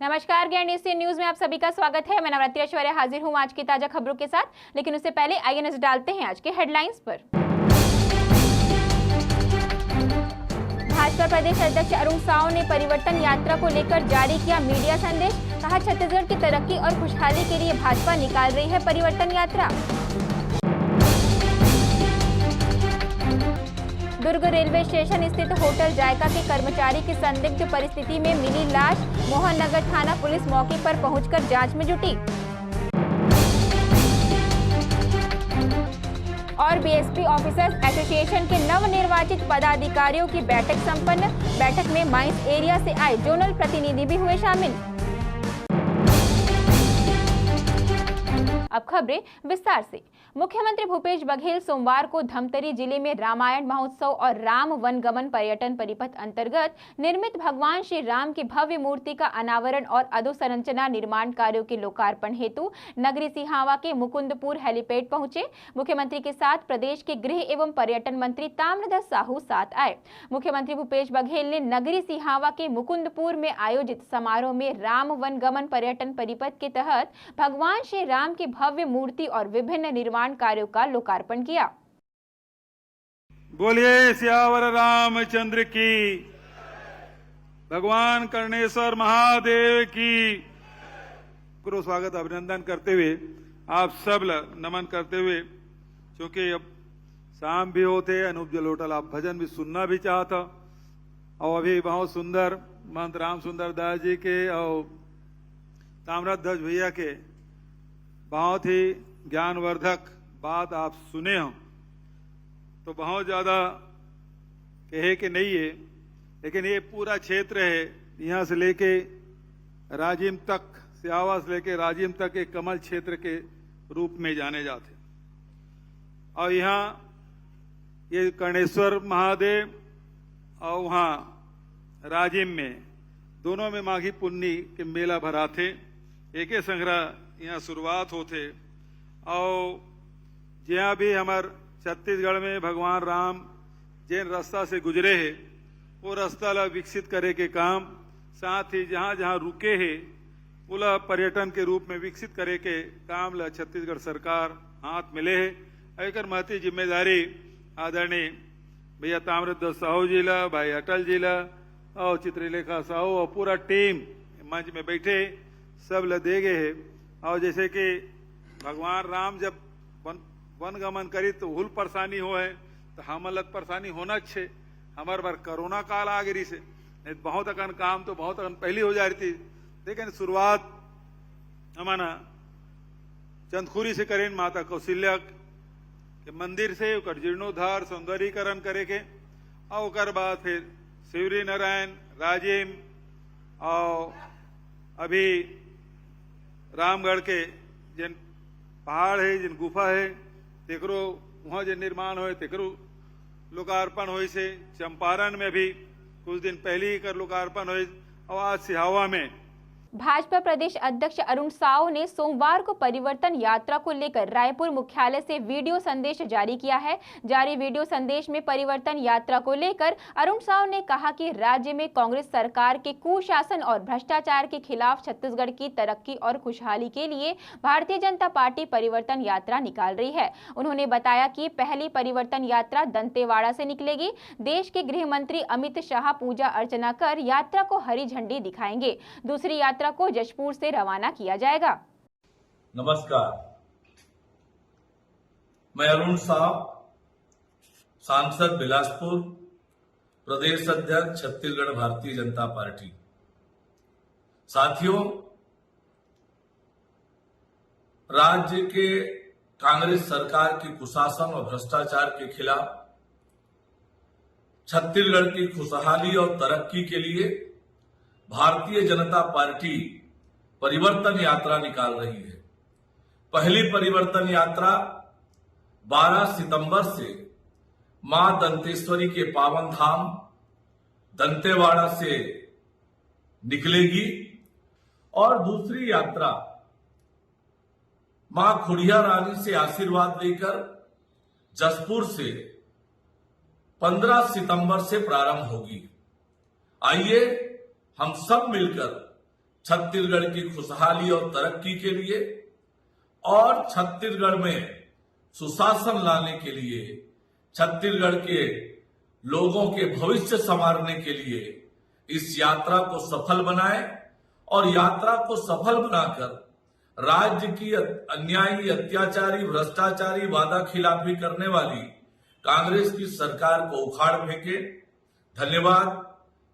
नमस्कार, ज्ञान न्यूज में आप सभी का स्वागत है। मैं नवरात्रि ऐश्वर्या हाजिर हूं आज की ताजा खबरों के साथ, लेकिन उससे पहले आइए नजर डालते हैं आज के हेडलाइंस पर। भाजपा प्रदेश अध्यक्ष अरुण साव ने परिवर्तन यात्रा को लेकर जारी किया मीडिया संदेश। कहा, छत्तीसगढ़ की तरक्की और खुशहाली के लिए भाजपा निकाल रही है परिवर्तन यात्रा। दुर्ग रेलवे स्टेशन स्थित होटल जायका के कर्मचारी की संदिग्ध परिस्थिति में मिली लाश। मोहन नगर थाना पुलिस मौके पर पहुंचकर जांच में जुटी। और बीएसपी ऑफिसर्स एसोसिएशन के नवनिर्वाचित पदाधिकारियों की बैठक संपन्न। बैठक में माइंस एरिया से आए जोनल प्रतिनिधि भी हुए शामिल। अब खबरें विस्तार से। मुख्यमंत्री भूपेश बघेल सोमवार को धमतरी जिले में रामायण महोत्सव और राम वनगमन पर्यटन परिपथ अंतर्गत निर्मित भगवान श्री राम की भव्य मूर्ति का अनावरण और अधोसंरचना निर्माण कार्यों के लोकार्पण हेतु नगरी सिहावा के मुकुंदपुर हेलीपैड पहुंचे। मुख्यमंत्री के साथ प्रदेश के गृह एवं पर्यटन मंत्री ताम्रध्वज साहू साथ आए। मुख्यमंत्री भूपेश बघेल ने नगरी सिहावा के मुकुंदपुर में आयोजित समारोह में राम वनगमन पर्यटन परिपथ के तहत भगवान श्री राम की भव्य मूर्ति और विभिन्न निर्माण कार्यों का लोकार्पण किया। बोलिए सियावर रामचंद्र की, भगवान कर्णेश्वर महादेव की। गुरु स्वागत अभिनंदन करते हुए आप सब नमन करते हुए, क्योंकि अब शाम भी होते, अनूप जलोटल आप भजन भी सुनना भी चाहता, और अभी बहुत सुंदर महंत राम सुंदर दास जी के और ताम्रध्वज भैया के बहुत ही ज्ञानवर्धक बात आप सुने हो, तो बहुत ज्यादा कहे कि नहीं है, लेकिन ये पूरा क्षेत्र है, यहाँ से लेके राजिम तक, सियावा से लेके राजिम तक एक कमल क्षेत्र के रूप में जाने जाते। और यहाँ ये कर्णेश्वर महादेव और वहाँ राजिम में दोनों में माघी पुन्नी के मेला भरा थे। एक संग्रह यहाँ शुरुआत होते, और जहाँ भी हमार छत्तीसगढ़ में भगवान राम जिन रास्ता से गुजरे है, वो रास्ता ला विकसित करे के काम, साथ ही जहाँ जहाँ रुके है पूरा पर्यटन के रूप में विकसित करे के काम ला छत्तीसगढ़ सरकार हाथ मिले है। एक महती जिम्मेदारी आदरणीय भैया ताम्रध्वज साहू जी ला, भाई अटल जी ला और चित्रलेखा साहू और पूरा टीम मंच में बैठे सब ला दे गए है। और जैसे कि भगवान राम जब वन गमन करी तो हुल परेशानी हो है, तो हम अलग परेशानी होना छे। हमारे बार कोरोना काल आ गई से, नहीं बहुत अकन काम तो बहुत अकन पहली हो जा रही थी, लेकिन शुरुआत हमारा चंदखुरी से करें, माता कौशल्या के मंदिर से ओकर जीर्णोद्धार सौंदर्यीकरण करे के, और ओकर बाद फिर शिवरी नारायण राजिम और अभी रामगढ़ के जिन पहाड़ है, जिन गुफा है, तेकरो वहां जो निर्माण हो तेकरो लोकार्पण हो से। चंपारण में भी कुछ दिन पहले ही कर लोकार्पण हो, और आज सिहावा में भाजपा प्रदेश अध्यक्ष अरुण साव ने सोमवार को परिवर्तन यात्रा को लेकर रायपुर मुख्यालय से वीडियो संदेश जारी किया है। जारी वीडियो संदेश में परिवर्तन यात्रा को लेकर अरुण साव ने कहा कि राज्य में कांग्रेस सरकार के कुशासन और भ्रष्टाचार के खिलाफ छत्तीसगढ़ की तरक्की और खुशहाली के लिए भारतीय जनता पार्टी परिवर्तन यात्रा निकाल रही है। उन्होंने बताया कि पहली परिवर्तन यात्रा दंतेवाड़ा से निकलेगी। देश के गृह मंत्री अमित शाह पूजा अर्चना कर यात्रा को हरी झंडी दिखाएंगे। दूसरी यात्रा को जशपुर से रवाना किया जाएगा। नमस्कार, मैं अरुण साव, सांसद बिलासपुर, प्रदेश अध्यक्ष छत्तीसगढ़ भारतीय जनता पार्टी। साथियों, राज्य के कांग्रेस सरकार की कुशासन और भ्रष्टाचार के खिलाफ छत्तीसगढ़ की खुशहाली और तरक्की के लिए भारतीय जनता पार्टी परिवर्तन यात्रा निकाल रही है। पहली परिवर्तन यात्रा 12 सितंबर से मां दंतेश्वरी के पावन धाम दंतेवाड़ा से निकलेगी, और दूसरी यात्रा मां खुड़िया रानी से आशीर्वाद लेकर जशपुर से 15 सितंबर से प्रारंभ होगी। आइए हम सब मिलकर छत्तीसगढ़ की खुशहाली और तरक्की के लिए और छत्तीसगढ़ में सुशासन लाने के लिए, छत्तीसगढ़ के लोगों के भविष्य संवारने के लिए इस यात्रा को सफल बनाए और यात्रा को सफल बनाकर राज्य की अन्यायी, अत्याचारी, भ्रष्टाचारी, वादा खिलाफी करने वाली कांग्रेस की सरकार को उखाड़ फेंके। धन्यवाद।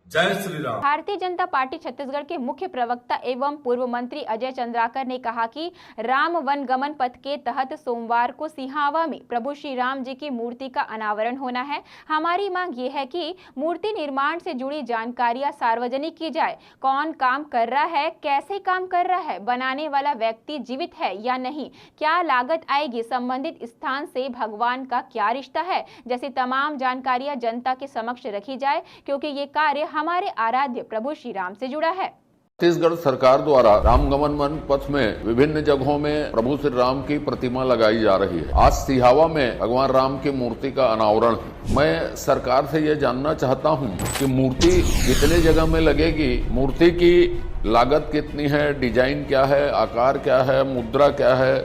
जय श्री राम। भारतीय जनता पार्टी छत्तीसगढ़ के मुख्य प्रवक्ता एवं पूर्व मंत्री अजय चंद्राकर ने कहा कि राम वनगमन पथ के तहत सोमवार को सिहावा में प्रभु श्री राम जी की मूर्ति का अनावरण होना है। हमारी मांग ये है कि मूर्ति निर्माण से जुड़ी जानकारियां सार्वजनिक की जाए। कौन काम कर रहा है, कैसे काम कर रहा है, बनाने वाला व्यक्ति जीवित है या नहीं, क्या लागत आएगी, संबंधित स्थान से भगवान का क्या रिश्ता है, जैसी तमाम जानकारियां जनता के समक्ष रखी जाए, क्योंकि ये कार्य हमारे आराध्य प्रभु श्री राम से जुड़ा है। छत्तीसगढ़ सरकार द्वारा रामगमन पथ में विभिन्न जगहों में प्रभु श्री राम की प्रतिमा लगाई जा रही है। आज सिहावा में भगवान राम की मूर्ति का अनावरण है। मैं सरकार से यह जानना चाहता हूं कि मूर्ति कितने जगह में लगेगी, मूर्ति की लागत कितनी है, डिजाइन क्या है, आकार क्या है, मुद्रा क्या है,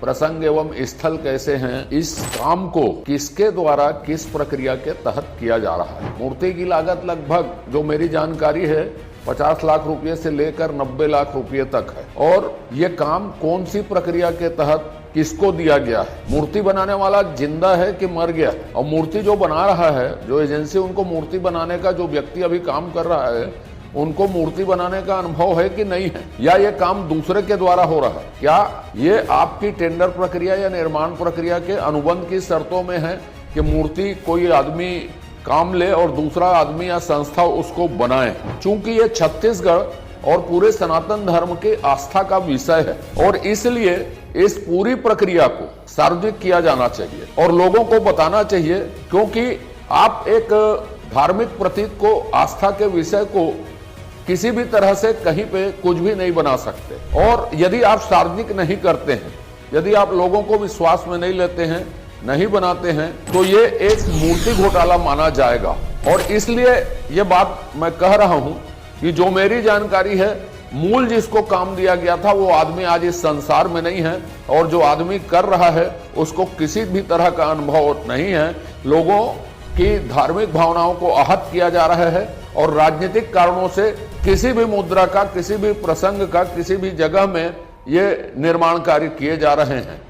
प्रसंग एवं स्थल कैसे हैं, इस काम को किसके द्वारा किस प्रक्रिया के तहत किया जा रहा है। मूर्ति की लागत लगभग, जो मेरी जानकारी है, 50 लाख रुपए से लेकर 90 लाख रुपए तक है। और ये काम कौन सी प्रक्रिया के तहत किसको दिया गया है, मूर्ति बनाने वाला जिंदा है कि मर गया है, और मूर्ति जो बना रहा है, जो एजेंसी उनको मूर्ति बनाने का, जो व्यक्ति अभी काम कर रहा है, उनको मूर्ति बनाने का अनुभव है कि नहीं है, या ये काम दूसरे के द्वारा हो रहा है। क्या ये आपकी टेंडर प्रक्रिया या निर्माण प्रक्रिया के अनुबंध की शर्तों में है कि मूर्ति कोई आदमी काम ले और दूसरा आदमी या संस्था उसको बनाए। चूंकि ये छत्तीसगढ़ और पूरे सनातन धर्म के आस्था का विषय है और इसलिए इस पूरी प्रक्रिया को सार्वजनिक किया जाना चाहिए और लोगों को बताना चाहिए, क्योंकि आप एक धार्मिक प्रतीक को, आस्था के विषय को किसी भी तरह से कहीं पे कुछ भी नहीं बना सकते। और यदि आप सार्वजनिक नहीं करते हैं, यदि आप लोगों को विश्वास में नहीं लेते हैं, नहीं बनाते हैं, तो ये एक मूर्ति घोटाला माना जाएगा। और इसलिए ये बात मैं कह रहा हूं कि जो मेरी जानकारी है, मूल जिसको काम दिया गया था वो आदमी आज इस संसार में नहीं है, और जो आदमी कर रहा है उसको किसी भी तरह का अनुभव नहीं है। लोगों की धार्मिक भावनाओं को आहत किया जा रहा है और राजनीतिक कारणों से किसी भी मुद्रा का, किसी भी प्रसंग का, किसी भी जगह में ये निर्माण कार्य किए जा रहे हैं।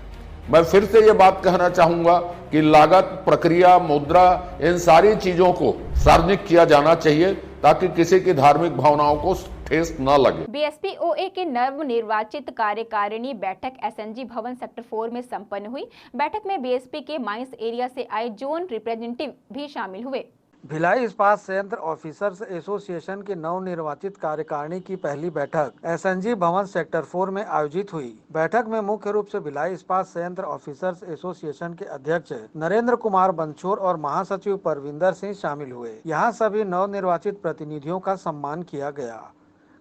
मैं फिर से ये बात कहना चाहूंगा कि लागत, प्रक्रिया, मुद्रा, इन सारी चीजों को सार्वजनिक किया जाना चाहिए ताकि किसी की धार्मिक भावनाओं को ठेस न लगे। बीएसपी ओए के नव निर्वाचित कार्यकारिणी बैठक एसएनजी भवन सेक्टर 4 में संपन्न हुई। बैठक में बीएसपी के माइंस एरिया से आए जोन रिप्रेजेंटेटिव भी शामिल हुए। भिलाई इस्पात संयंत्र ऑफिसर्स एसोसिएशन की नवनिर्वाचित कार्यकारिणी की पहली बैठक एसएनजी भवन सेक्टर 4 में आयोजित हुई। बैठक में मुख्य रूप से भिलाई इस्पात संयंत्र ऑफिसर्स एसोसिएशन के अध्यक्ष नरेंद्र कुमार बंछोर और महासचिव परविंदर सिंह शामिल हुए। यहां सभी नवनिर्वाचित प्रतिनिधियों का सम्मान किया गया।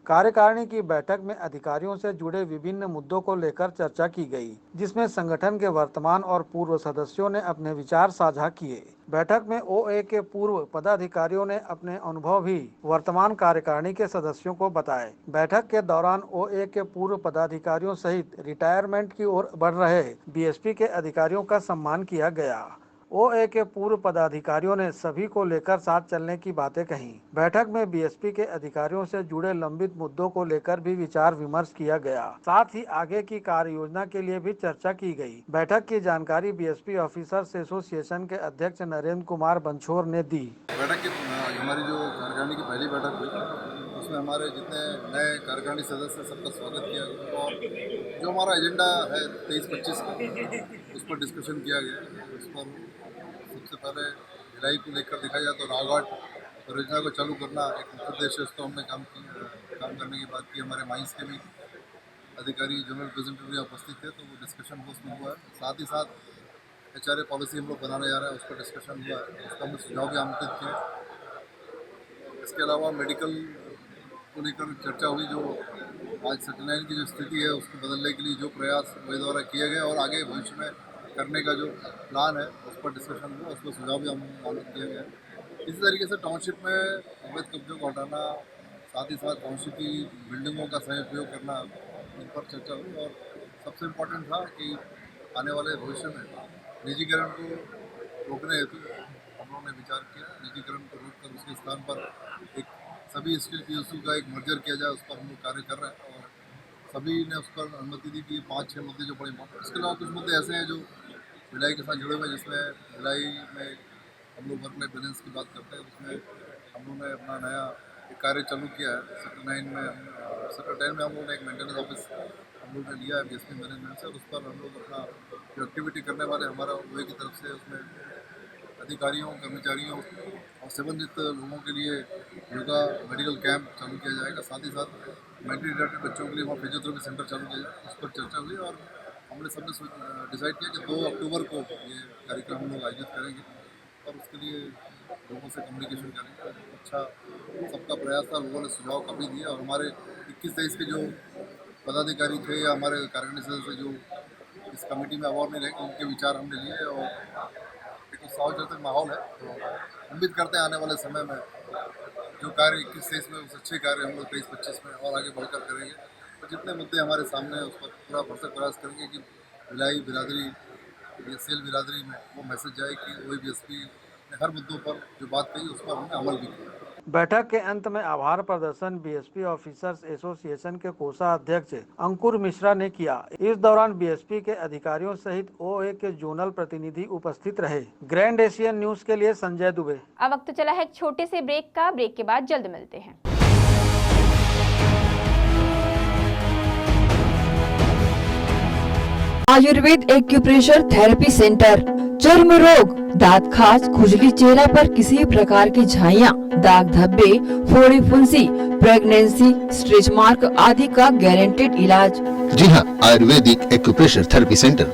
कार्यकारिणी की बैठक में अधिकारियों से जुड़े विभिन्न मुद्दों को लेकर चर्चा की गई, जिसमें संगठन के वर्तमान और पूर्व सदस्यों ने अपने विचार साझा किए। बैठक में ओए के पूर्व पदाधिकारियों ने अपने अनुभव भी वर्तमान कार्यकारिणी के सदस्यों को बताए। बैठक के दौरान ओए के पूर्व पदाधिकारियों सहित रिटायरमेंट की ओर बढ़ रहे बीएसपी के अधिकारियों का सम्मान किया गया। ओए के पूर्व पदाधिकारियों ने सभी को लेकर साथ चलने की बातें कही। बैठक में बीएसपी के अधिकारियों से जुड़े लंबित मुद्दों को लेकर भी विचार विमर्श किया गया। साथ ही आगे की कार्य योजना के लिए भी चर्चा की गई। बैठक की जानकारी बीएसपी ऑफिसर्स एसोसिएशन के अध्यक्ष नरेंद्र कुमार बंछोर ने दी। बैठक की हमारी जो कार्यकारिणी की पहली बैठक हुई, उसमें हमारे जितने नए कार्यकारिणी सदस्य सबका स्वागत किया गया और जो हमारा एजेंडा है 23-25 का, उस पर डिस्कशन किया गया। उस पर सबसे पहले भिलाई को लेकर देखा जाए तो राघाट परियोजना को चालू करना एक मुख्य उद्देश्य, उस पर हमने काम करने की बात की। हमारे माइंस के भी अधिकारी, जनरल रिप्रेजेंटेटिव उपस्थित थे, तो वो डिस्कशन उसमें हुआ है। साथ ही साथ HRA पॉलिसी हम लोग बनाने जा रहे हैं, उस पर डिस्कशन हुआ है। उसका हमने सुझाव भी आमंत्रित किए। इसके अलावा मेडिकल को लेकर चर्चा हुई। जो आज सेटेलाइन की जो स्थिति है उसको बदलने के लिए जो प्रयास मेरे द्वारा किए गए और आगे भविष्य में करने का जो प्लान है उस पर डिस्कशन हुआ, उस पर सुझाव भी आमंत्रित किया गया। इसी तरीके से टाउनशिप में अवैध कब्जों को हटाना, साथ ही साथ काउंसिल की बिल्डिंगों का सही उपयोग करना, इन पर चर्चा हुई। और सबसे इम्पोर्टेंट था कि आने वाले भविष्य में निजीकरण को रोकने हेतु हम लोगों ने विचार किया। निजीकरण को रोककर उसके स्थान पर एक सभी स्किल PSU का एक मर्जर किया जाए, उस पर हम लोग कार्य कर रहे हैं और सभी ने उस पर अनुमति दी कि 5-6 मुद्दे जो बड़े इंपॉर्टेंट। इसके अलावा कुछ मुद्दे ऐसे हैं जो भिलाई के साथ जुड़े हुए हैं, जिसमें भिलाई में हम लोग वर्क लाइफ बैलेंस की बात करते हैं। उसमें हम लोगों ने अपना नया एक कार्य चालू किया है। सेक्टर 10 में हम लोगों ने एक मेंटेनेंस ऑफिस हम लोग ने लिया है BSP मैनेजमेंट से, और उस पर हम लोग अपना जो एक्टिविटी करने वाले हमारा OA की तरफ से उसमें अधिकारियों, कर्मचारियों और संबंधित लोगों के लिए योगा मेडिकल कैंप चालू किया जाएगा। साथ ही साथ मेंटली रिटार्डेड बच्चों के लिए वहाँ फिजियोथेरेपी सेंटर चालू किया जाएगा। उस पर चर्चा हुई और हमने सबने डिसाइड किया कि 2 अक्टूबर को ये कार्यक्रम हम लोग आयोजित करेंगे और उसके लिए लोगों से कम्युनिकेशन करेंगे। अच्छा सबका प्रयास था, लोगों ने सुझाव काफ़ी दिए और हमारे 21-23 के जो पदाधिकारी थे या हमारे कार्यकारिणी सदस्य जो इस कमेटी में अवार्ड नहीं रहे, उनके विचार हमने लिए और एक उत्साहजनक माहौल है। तो उम्मीद करते हैं आने वाले समय में जो कार्य 21-23 में उस अच्छे कार्य हम लोग 23-25 में और आगे बढ़कर करेंगे। तो जितने मुद्दे हमारे सामने हैं उस पर पूरा भरसक प्रयास करेंगे कि भिलाई बिरादरी, BSL बिरादरी में वो मैसेज जाए कि OABSP ने हर मुद्दों पर जो बात कही उस पर हमने अमल भी किया। बैठक के अंत में आभार प्रदर्शन BSP ऑफिसर्स एसोसिएशन के कोषाध्यक्ष अंकुर मिश्रा ने किया। इस दौरान BSP के अधिकारियों सहित OA के जोनल प्रतिनिधि उपस्थित रहे। ग्रैंड एशियन न्यूज के लिए संजय दुबे। अब वक्त चला है एक छोटे से ब्रेक का। ब्रेक के बाद जल्द मिलते हैं। आयुर्वेद एक्यूप्रेशर थेरेपी सेंटर, चर्म रोग, दांत खाज, खुजली, चेहरा पर किसी प्रकार की झाइयाँ, दाग धब्बे, फोड़ी फुंसी, प्रेगनेंसी, स्ट्रेच मार्क आदि का गारंटेड इलाज। जी हाँ, आयुर्वेदिक एक्यूप्रेशर थेरेपी सेंटर।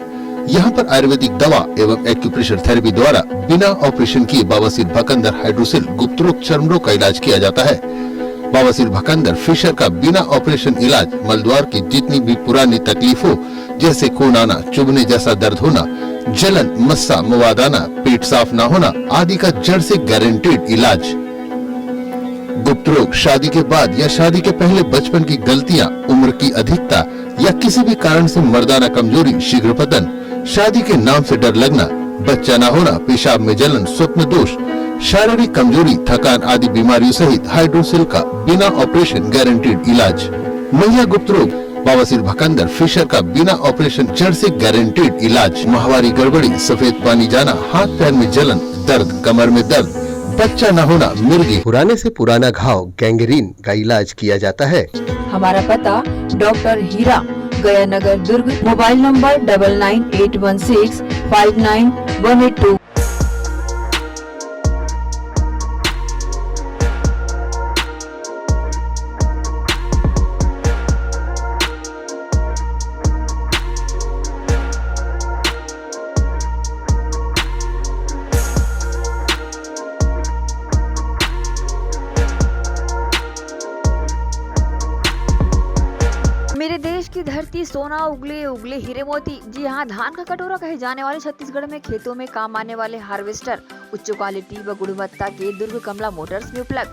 यहाँ पर आयुर्वेदिक दवा एवं एक्यूप्रेशर थेरेपी द्वारा बिना ऑपरेशन किए बवासीर, भकंदर, हाइड्रोसिल, गुप्त रोग, चर्म रोग का इलाज किया जाता है। बवासीर, भकंदर, फिशर का बिना ऑपरेशन इलाज, मलद्वार की जितनी भी पुरानी तकलीफ हो जैसे खून आना, चुभने जैसा दर्द होना, जलन, मस्सा, मवाद आना, पेट साफ न होना आदि का जड़ से गारंटेड इलाज। गुप्त रोग, शादी के बाद या शादी के पहले बचपन की गलतियां, उम्र की अधिकता या किसी भी कारण से मर्दाना कमजोरी, शीघ्र पतन, शादी के नाम से डर लगना, बच्चा न होना, पेशाब में जलन, स्वप्न दोष, शारीरिक कमजोरी, थकान आदि बीमारियों सहित हाइड्रोसिल का बिना ऑपरेशन गारंटेड इलाज। महिला गुप्त रोग, बवासीर, भकंदर, फिशर का बिना ऑपरेशन जड़ से गारंटेड इलाज। माहवारी गड़बड़ी, सफेद पानी जाना, हाथ पैर में जलन, दर्द, कमर में दर्द, बच्चा न होना, मिर्गी, पुराने से पुराना घाव, गैंग्रीन का इलाज किया जाता है। हमारा पता डॉक्टर हीरा, गया नगर, दुर्ग। Mobile number 9981659182। मेरे देश की धरती सोना उगले उगले हीरे मोती। जी हाँ, धान का कटोरा कहे जाने वाले छत्तीसगढ़ में खेतों में काम आने वाले हार्वेस्टर उच्च क्वालिटी व गुणवत्ता के दुर्ग कमला मोटर्स में उपलब्ध।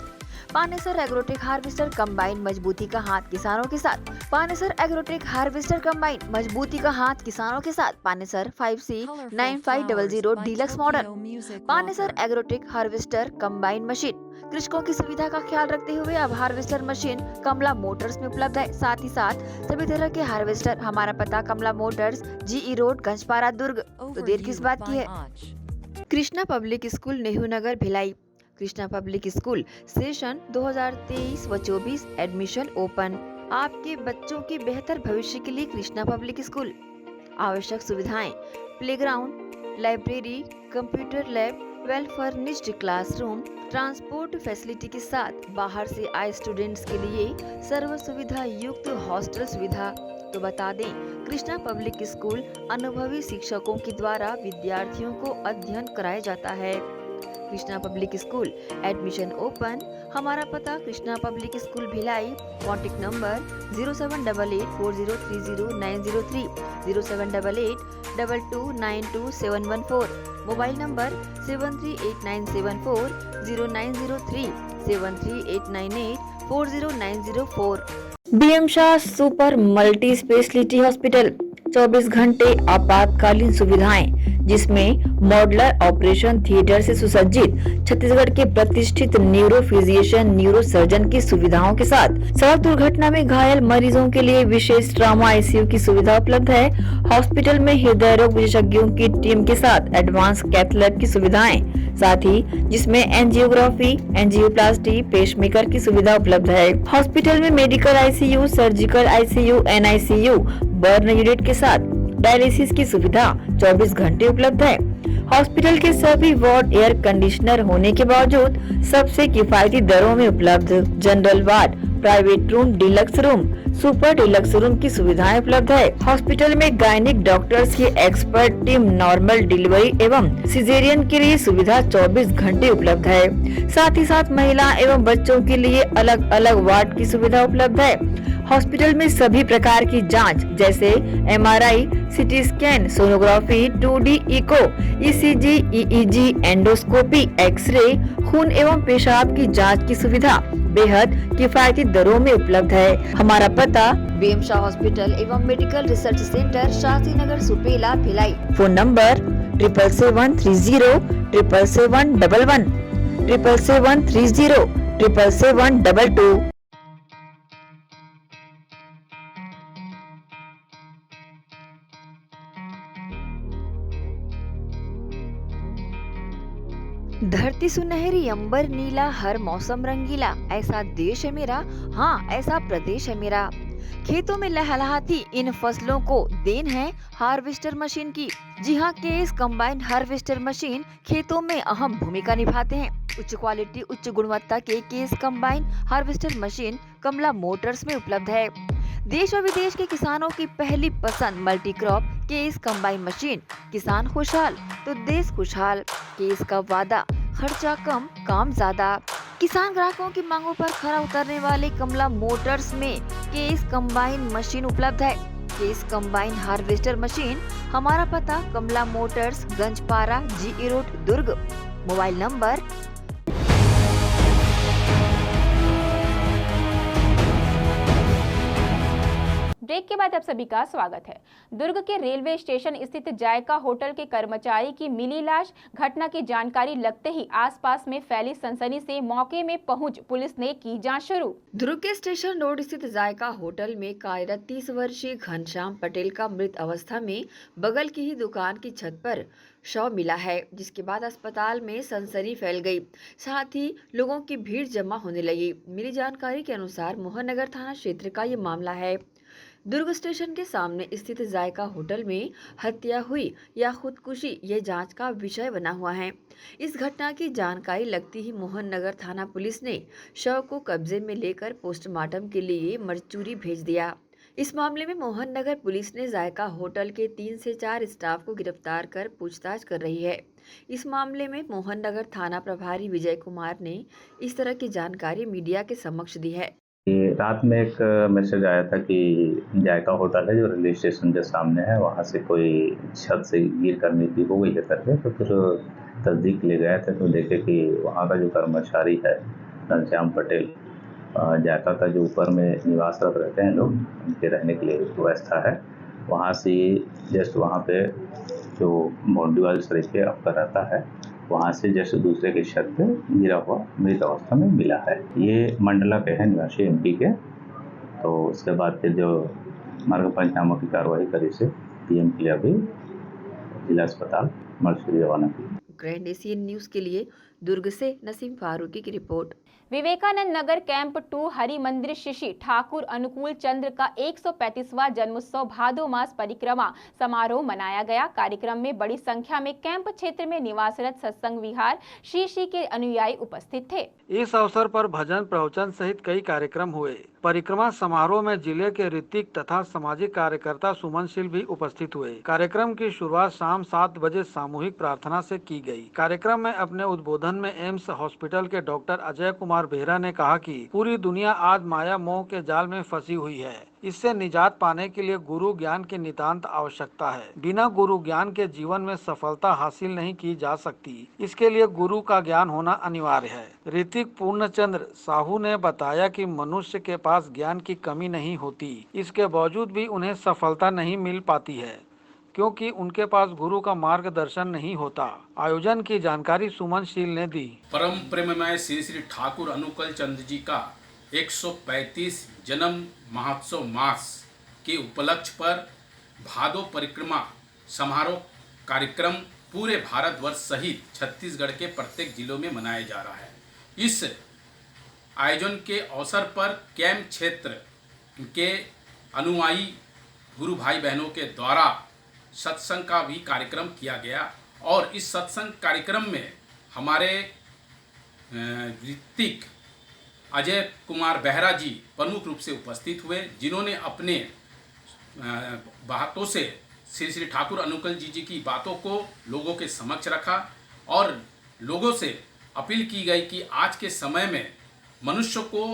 पानेसर एग्रोटेक हार्वेस्टर कंबाइन, मजबूती का हाथ किसानों के साथ। पानेसर एग्रोटेक हार्वेस्टर कंबाइन, मजबूती का हाथ किसानों के साथ। Panesar 5C9500 deluxe model. Panesar agrotech harvester combine machine कृषकों की सुविधा का ख्याल रखते हुए अब हार्वेस्टर मशीन कमला मोटर्स में उपलब्ध है। साथ ही साथ सभी तरह के हार्वेस्टर। हमारा पता Kamla Motors, GE road, Ganjpara, Durg. तो देर किस बात की है। Krishna public School, Nehru Nagar, Bhilai. Krishna public School session 2023 व 24 एडमिशन ओपन। आपके बच्चों के बेहतर भविष्य के लिए कृष्णा पब्लिक स्कूल। आवश्यक सुविधाएं: playground, library, computer lab, well furnished classroom, transport facility के साथ बाहर से आए स्टूडेंट्स के लिए सर्व सुविधा युक्त हॉस्टल सुविधा। तो बता दें, कृष्णा पब्लिक स्कूल अनुभवी शिक्षकों के द्वारा विद्यार्थियों को अध्ययन कराया जाता है। Krishna public school admission open. हमारा पता Krishna public school Bhilai. Contact number 0788403090 078822922714। Mobile number 7389740903 738984 409004। B M Shah super multi speciality hospital 24 घंटे आपातकालीन सुविधाएं, जिसमें मॉडुलर ऑपरेशन थिएटर से सुसज्जित छत्तीसगढ़ के प्रतिष्ठित न्यूरो फिजिशियन न्यूरो सर्जन की सुविधाओं के साथ सड़क दुर्घटना में घायल मरीजों के लिए विशेष ट्रॉमा आईसीयू की सुविधा उपलब्ध है। हॉस्पिटल में हृदय रोग विशेषज्ञों की टीम के साथ एडवांस कैथ लैब की सुविधाएं, साथ ही जिसमें एंजियोग्राफी, एंजियोप्लास्टी, पेसमेकर की सुविधा उपलब्ध है। हॉस्पिटल में medical ICU, surgical ICU, NICU, burn unit के साथ डायलिसिस की सुविधा 24 घंटे उपलब्ध है। हॉस्पिटल के सभी वार्ड एयर कंडीशनर होने के बावजूद सबसे किफायती दरों में उपलब्ध। General ward, private room, deluxe room, super deluxe room की सुविधाएं उपलब्ध है। हॉस्पिटल में गायनिक डॉक्टर्स की एक्सपर्ट टीम नॉर्मल डिलीवरी एवं सिजेरियन के लिए सुविधा 24 घंटे उपलब्ध है। साथ ही साथ महिला एवं बच्चों के लिए अलग अलग वार्ड की सुविधा उपलब्ध है। हॉस्पिटल में सभी प्रकार की जांच जैसे MRI, CT scan, sonography, 2D echo, ECG, EEG, endoscopy, X ray, खून एवं पेशाब की जांच की सुविधा बेहद किफायती दरों में उपलब्ध है। हमारा पता बीएम शाह हॉस्पिटल एवं Medical Research Centre, Shastri Nagar, Supela, Bhilai. Phone number 77730 77711 77730 77722। धरती सुनहरी, अंबर नीला, हर मौसम रंगीला, ऐसा देश है मेरा, हाँ ऐसा प्रदेश है मेरा। खेतों में लहलहाती इन फसलों को देन है हार्वेस्टर मशीन की। जी हाँ, केएस कंबाइंड हार्वेस्टर मशीन खेतों में अहम भूमिका निभाते हैं। उच्च क्वालिटी, उच्च गुणवत्ता के केएस कंबाइंड हार्वेस्टर मशीन कमला मोटर्स में उपलब्ध है। देश और विदेश के किसानों की पहली पसंद multi crop KS combined machine. किसान खुशहाल तो देश खुशहाल। केएस का वादा, खर्चा कम, काम ज्यादा। किसान ग्राहकों की मांगों पर खरा उतरने वाले कमला मोटर्स में केएस कंबाइंड मशीन उपलब्ध है। KS combined harvester machine. हमारा पता Kamla Motors, Ganjpara, GE Road, Durg. Mobile number. Break के बाद आप सभी का स्वागत है। दुर्ग के रेलवे स्टेशन स्थित जायका होटल के कर्मचारी की मिली लाश। घटना की जानकारी लगते ही आसपास में फैली सनसनी से मौके में पहुंच पुलिस ने की जांच शुरू। दुर्ग के स्टेशन रोड स्थित जायका होटल में कार्यरत 30 वर्षीय घनश्याम पटेल का मृत अवस्था में बगल की ही दुकान की छत पर शव मिला है, जिसके बाद अस्पताल में सनसनी फैल गई। साथ ही लोगों की भीड़ जमा होने लगी। मिली जानकारी के अनुसार मोहन नगर थाना क्षेत्र का ये मामला है। दुर्ग स्टेशन के सामने स्थित जायका होटल में हत्या हुई या खुदकुशी, ये जांच का विषय बना हुआ है। इस घटना की जानकारी लगती ही मोहन नगर थाना पुलिस ने शव को कब्जे में लेकर पोस्टमार्टम के लिए मरचूरी भेज दिया। इस मामले में मोहन नगर पुलिस ने जायका होटल के 3 से 4 स्टाफ को गिरफ्तार कर पूछताछ कर रही है। इस मामले में मोहन नगर थाना प्रभारी विजय कुमार ने इस तरह की जानकारी मीडिया के समक्ष दी है। रात में एक मैसेज आया था कि जायका होटल है जो रेलवे स्टेशन के सामने है, वहाँ से कोई छत से गिर कर मृत्यु हो गई है करके। तो फिर तस्दीक ले गए थे तो देखे कि वहाँ का जो कर्मचारी है घनश्याम पटेल, जायका का जो ऊपर में निवासरत रहते हैं लोग, उनके रहने के लिए व्यवस्था है, वहाँ से जस्ट वहाँ पे जो बाउंड्री वाल सरीके आपका रहता है, वहाँ से जैसे दूसरे के छत पे गिरा हुआ मृत अवस्था में मिला है। ये मंडला के हैं, निवासी एमपी के। तो उसके बाद फिर जो मार्ग पंचनामा की कार्रवाई करी से पीएम के लिए अभी जिला अस्पताल मरचूरी रवाना की। ग्रैंड एशियन न्यूज के लिए दुर्ग से नसीम फारूकी की रिपोर्ट। विवेकानंद नगर कैंप 2 हरि मंदिर शिशि ठाकुर अनुकूल चंद्र का 135वां जन्मोत्सव भादो मास परिक्रमा समारोह मनाया गया। कार्यक्रम में बड़ी संख्या में कैंप क्षेत्र में निवासरत सत्संग विहार शिशि के अनुयायी उपस्थित थे। इस अवसर पर भजन, प्रवचन सहित कई कार्यक्रम हुए। परिक्रमा समारोह में जिले के ऋतिक तथा सामाजिक कार्यकर्ता सुमनशील भी उपस्थित हुए। कार्यक्रम की शुरुआत शाम 7 बजे सामूहिक प्रार्थना से की गई। कार्यक्रम में अपने उद्बोधन में एम्स हॉस्पिटल के डॉक्टर अजय कुमार बेहरा ने कहा कि पूरी दुनिया आज माया मोह के जाल में फंसी हुई है। इससे निजात पाने के लिए गुरु ज्ञान की नितांत आवश्यकता है। बिना गुरु ज्ञान के जीवन में सफलता हासिल नहीं की जा सकती। इसके लिए गुरु का ज्ञान होना अनिवार्य है। ऋतिक पूर्णचंद्र साहू ने बताया कि मनुष्य के पास ज्ञान की कमी नहीं होती, इसके बावजूद भी उन्हें सफलता नहीं मिल पाती है क्योंकि उनके पास गुरु का मार्गदर्शन नहीं होता। आयोजन की जानकारी सुमन शील ने दी। परम प्रेममय श्री श्री ठाकुर अनुकूल चंद्र जी का 135 जन्म महोत्सव मास के उपलक्ष्य पर भादो परिक्रमा समारोह कार्यक्रम पूरे भारतवर्ष सहित छत्तीसगढ़ के प्रत्येक जिलों में मनाया जा रहा है। इस आयोजन के अवसर पर कैंप क्षेत्र के अनुयायी गुरु भाई बहनों के द्वारा सत्संग का भी कार्यक्रम किया गया और इस सत्संग कार्यक्रम में हमारे ऋतिक अजय कुमार बेहरा जी प्रमुख रूप से उपस्थित हुए, जिन्होंने अपने बातों से श्री श्री ठाकुर अनुकूल जी की बातों को लोगों के समक्ष रखा और लोगों से अपील की गई कि आज के समय में मनुष्य को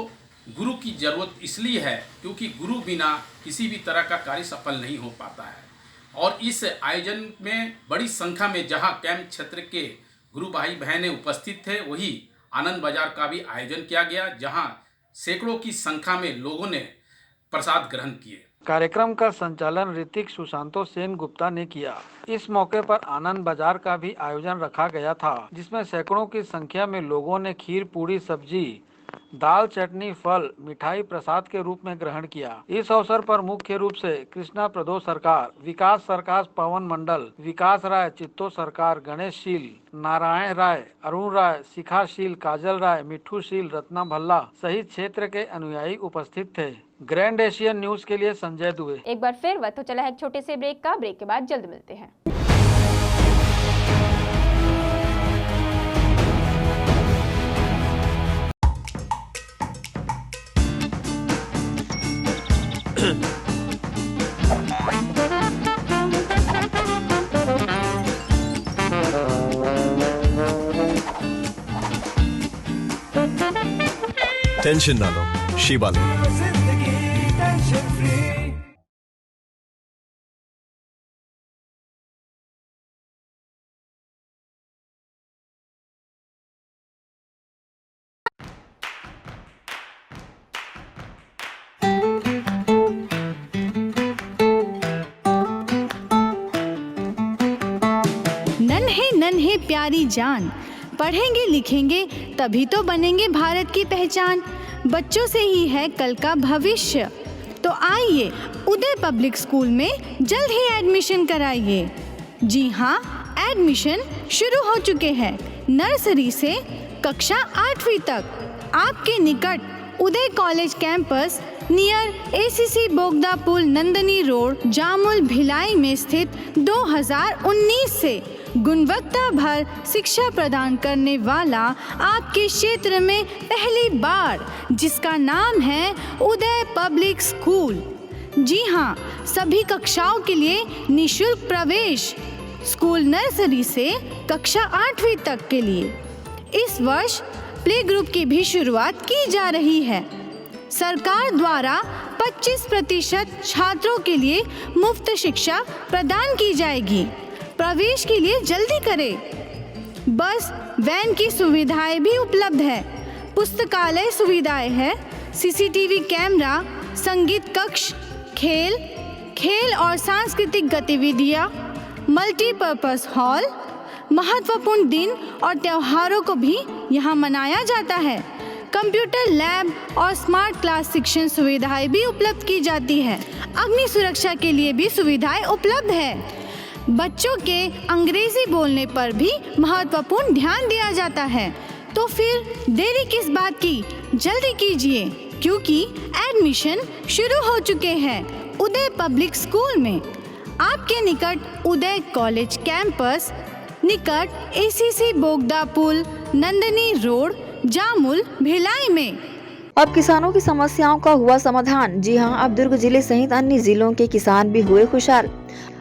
गुरु की जरूरत इसलिए है क्योंकि गुरु बिना किसी भी तरह का कार्य सफल नहीं हो पाता है। और इस आयोजन में बड़ी संख्या में जहां कैंप क्षेत्र के गुरु भाई बहनें उपस्थित थे, वही आनंद बाजार का भी आयोजन किया गया, जहां सैकड़ों की संख्या में लोगों ने प्रसाद ग्रहण किए। कार्यक्रम का संचालन ऋतिक सुशांतो सेन गुप्ता ने किया। इस मौके पर आनंद बाजार का भी आयोजन रखा गया था, जिसमें सैकड़ों की संख्या में लोगों ने खीर, पूरी, सब्जी, दाल, चटनी, फल, मिठाई प्रसाद के रूप में ग्रहण किया। इस अवसर पर मुख्य रूप से कृष्णा प्रदोष सरकार, विकास सरकार, पवन मंडल, विकास राय, चित्तो सरकार, गणेश शील, नारायण राय, अरुण राय, शिखा शील, काजल राय, मिठू शील, रत्ना भल्ला सहित क्षेत्र के अनुयायी उपस्थित थे। ग्रैंड एशियन न्यूज के लिए संजय दुबे। एक बार फिर वक्त तो चला है एक छोटे से ब्रेक का। ब्रेक के बाद जल्द मिलते हैं। टेंशन ना लो, शिवा लो। नन्हे नन्हे प्यारी जान, पढ़ेंगे लिखेंगे तभी तो बनेंगे भारत की पहचान। बच्चों से ही है कल का भविष्य, तो आइए उदय पब्लिक स्कूल में जल्द ही एडमिशन कराइए। जी हाँ, एडमिशन शुरू हो चुके हैं। नर्सरी से कक्षा 8वीं तक आपके निकट उदय कॉलेज कैंपस नियर एसीसी बोगदा पुल, नंदनी रोड, जामुल, भिलाई में स्थित 2019 से गुणवत्ता भर शिक्षा प्रदान करने वाला आपके क्षेत्र में पहली बार, जिसका नाम है उदय पब्लिक स्कूल। जी हाँ, सभी कक्षाओं के लिए निःशुल्क प्रवेश। स्कूल नर्सरी से कक्षा 8वीं तक के लिए इस वर्ष प्ले ग्रुप की भी शुरुआत की जा रही है। सरकार द्वारा 25% छात्रों के लिए मुफ्त शिक्षा प्रदान की जाएगी। प्रवेश के लिए जल्दी करें। बस वैन की सुविधाएं भी उपलब्ध है। पुस्तकालय सुविधाएं है, सीसीटीवी कैमरा, संगीत कक्ष, खेल और सांस्कृतिक गतिविधियां, मल्टीपर्पज हॉल। महत्वपूर्ण दिन और त्योहारों को भी यहाँ मनाया जाता है। कंप्यूटर लैब और स्मार्ट क्लास शिक्षण सुविधाएं भी उपलब्ध की जाती है। अग्नि सुरक्षा के लिए भी सुविधाएं उपलब्ध है। बच्चों के अंग्रेजी बोलने पर भी महत्वपूर्ण ध्यान दिया जाता है। तो फिर देरी किस बात की, जल्दी कीजिए क्योंकि एडमिशन शुरू हो चुके हैं उदय पब्लिक स्कूल में। आपके निकट उदय कॉलेज कैंपस, निकट एसीसी बोगदा पुल, नंदनी रोड, जामुल, भिलाई में। अब किसानों की समस्याओं का हुआ समाधान। जी हां, अब दुर्ग जिले सहित अन्य जिलों के किसान भी हुए खुशहाल।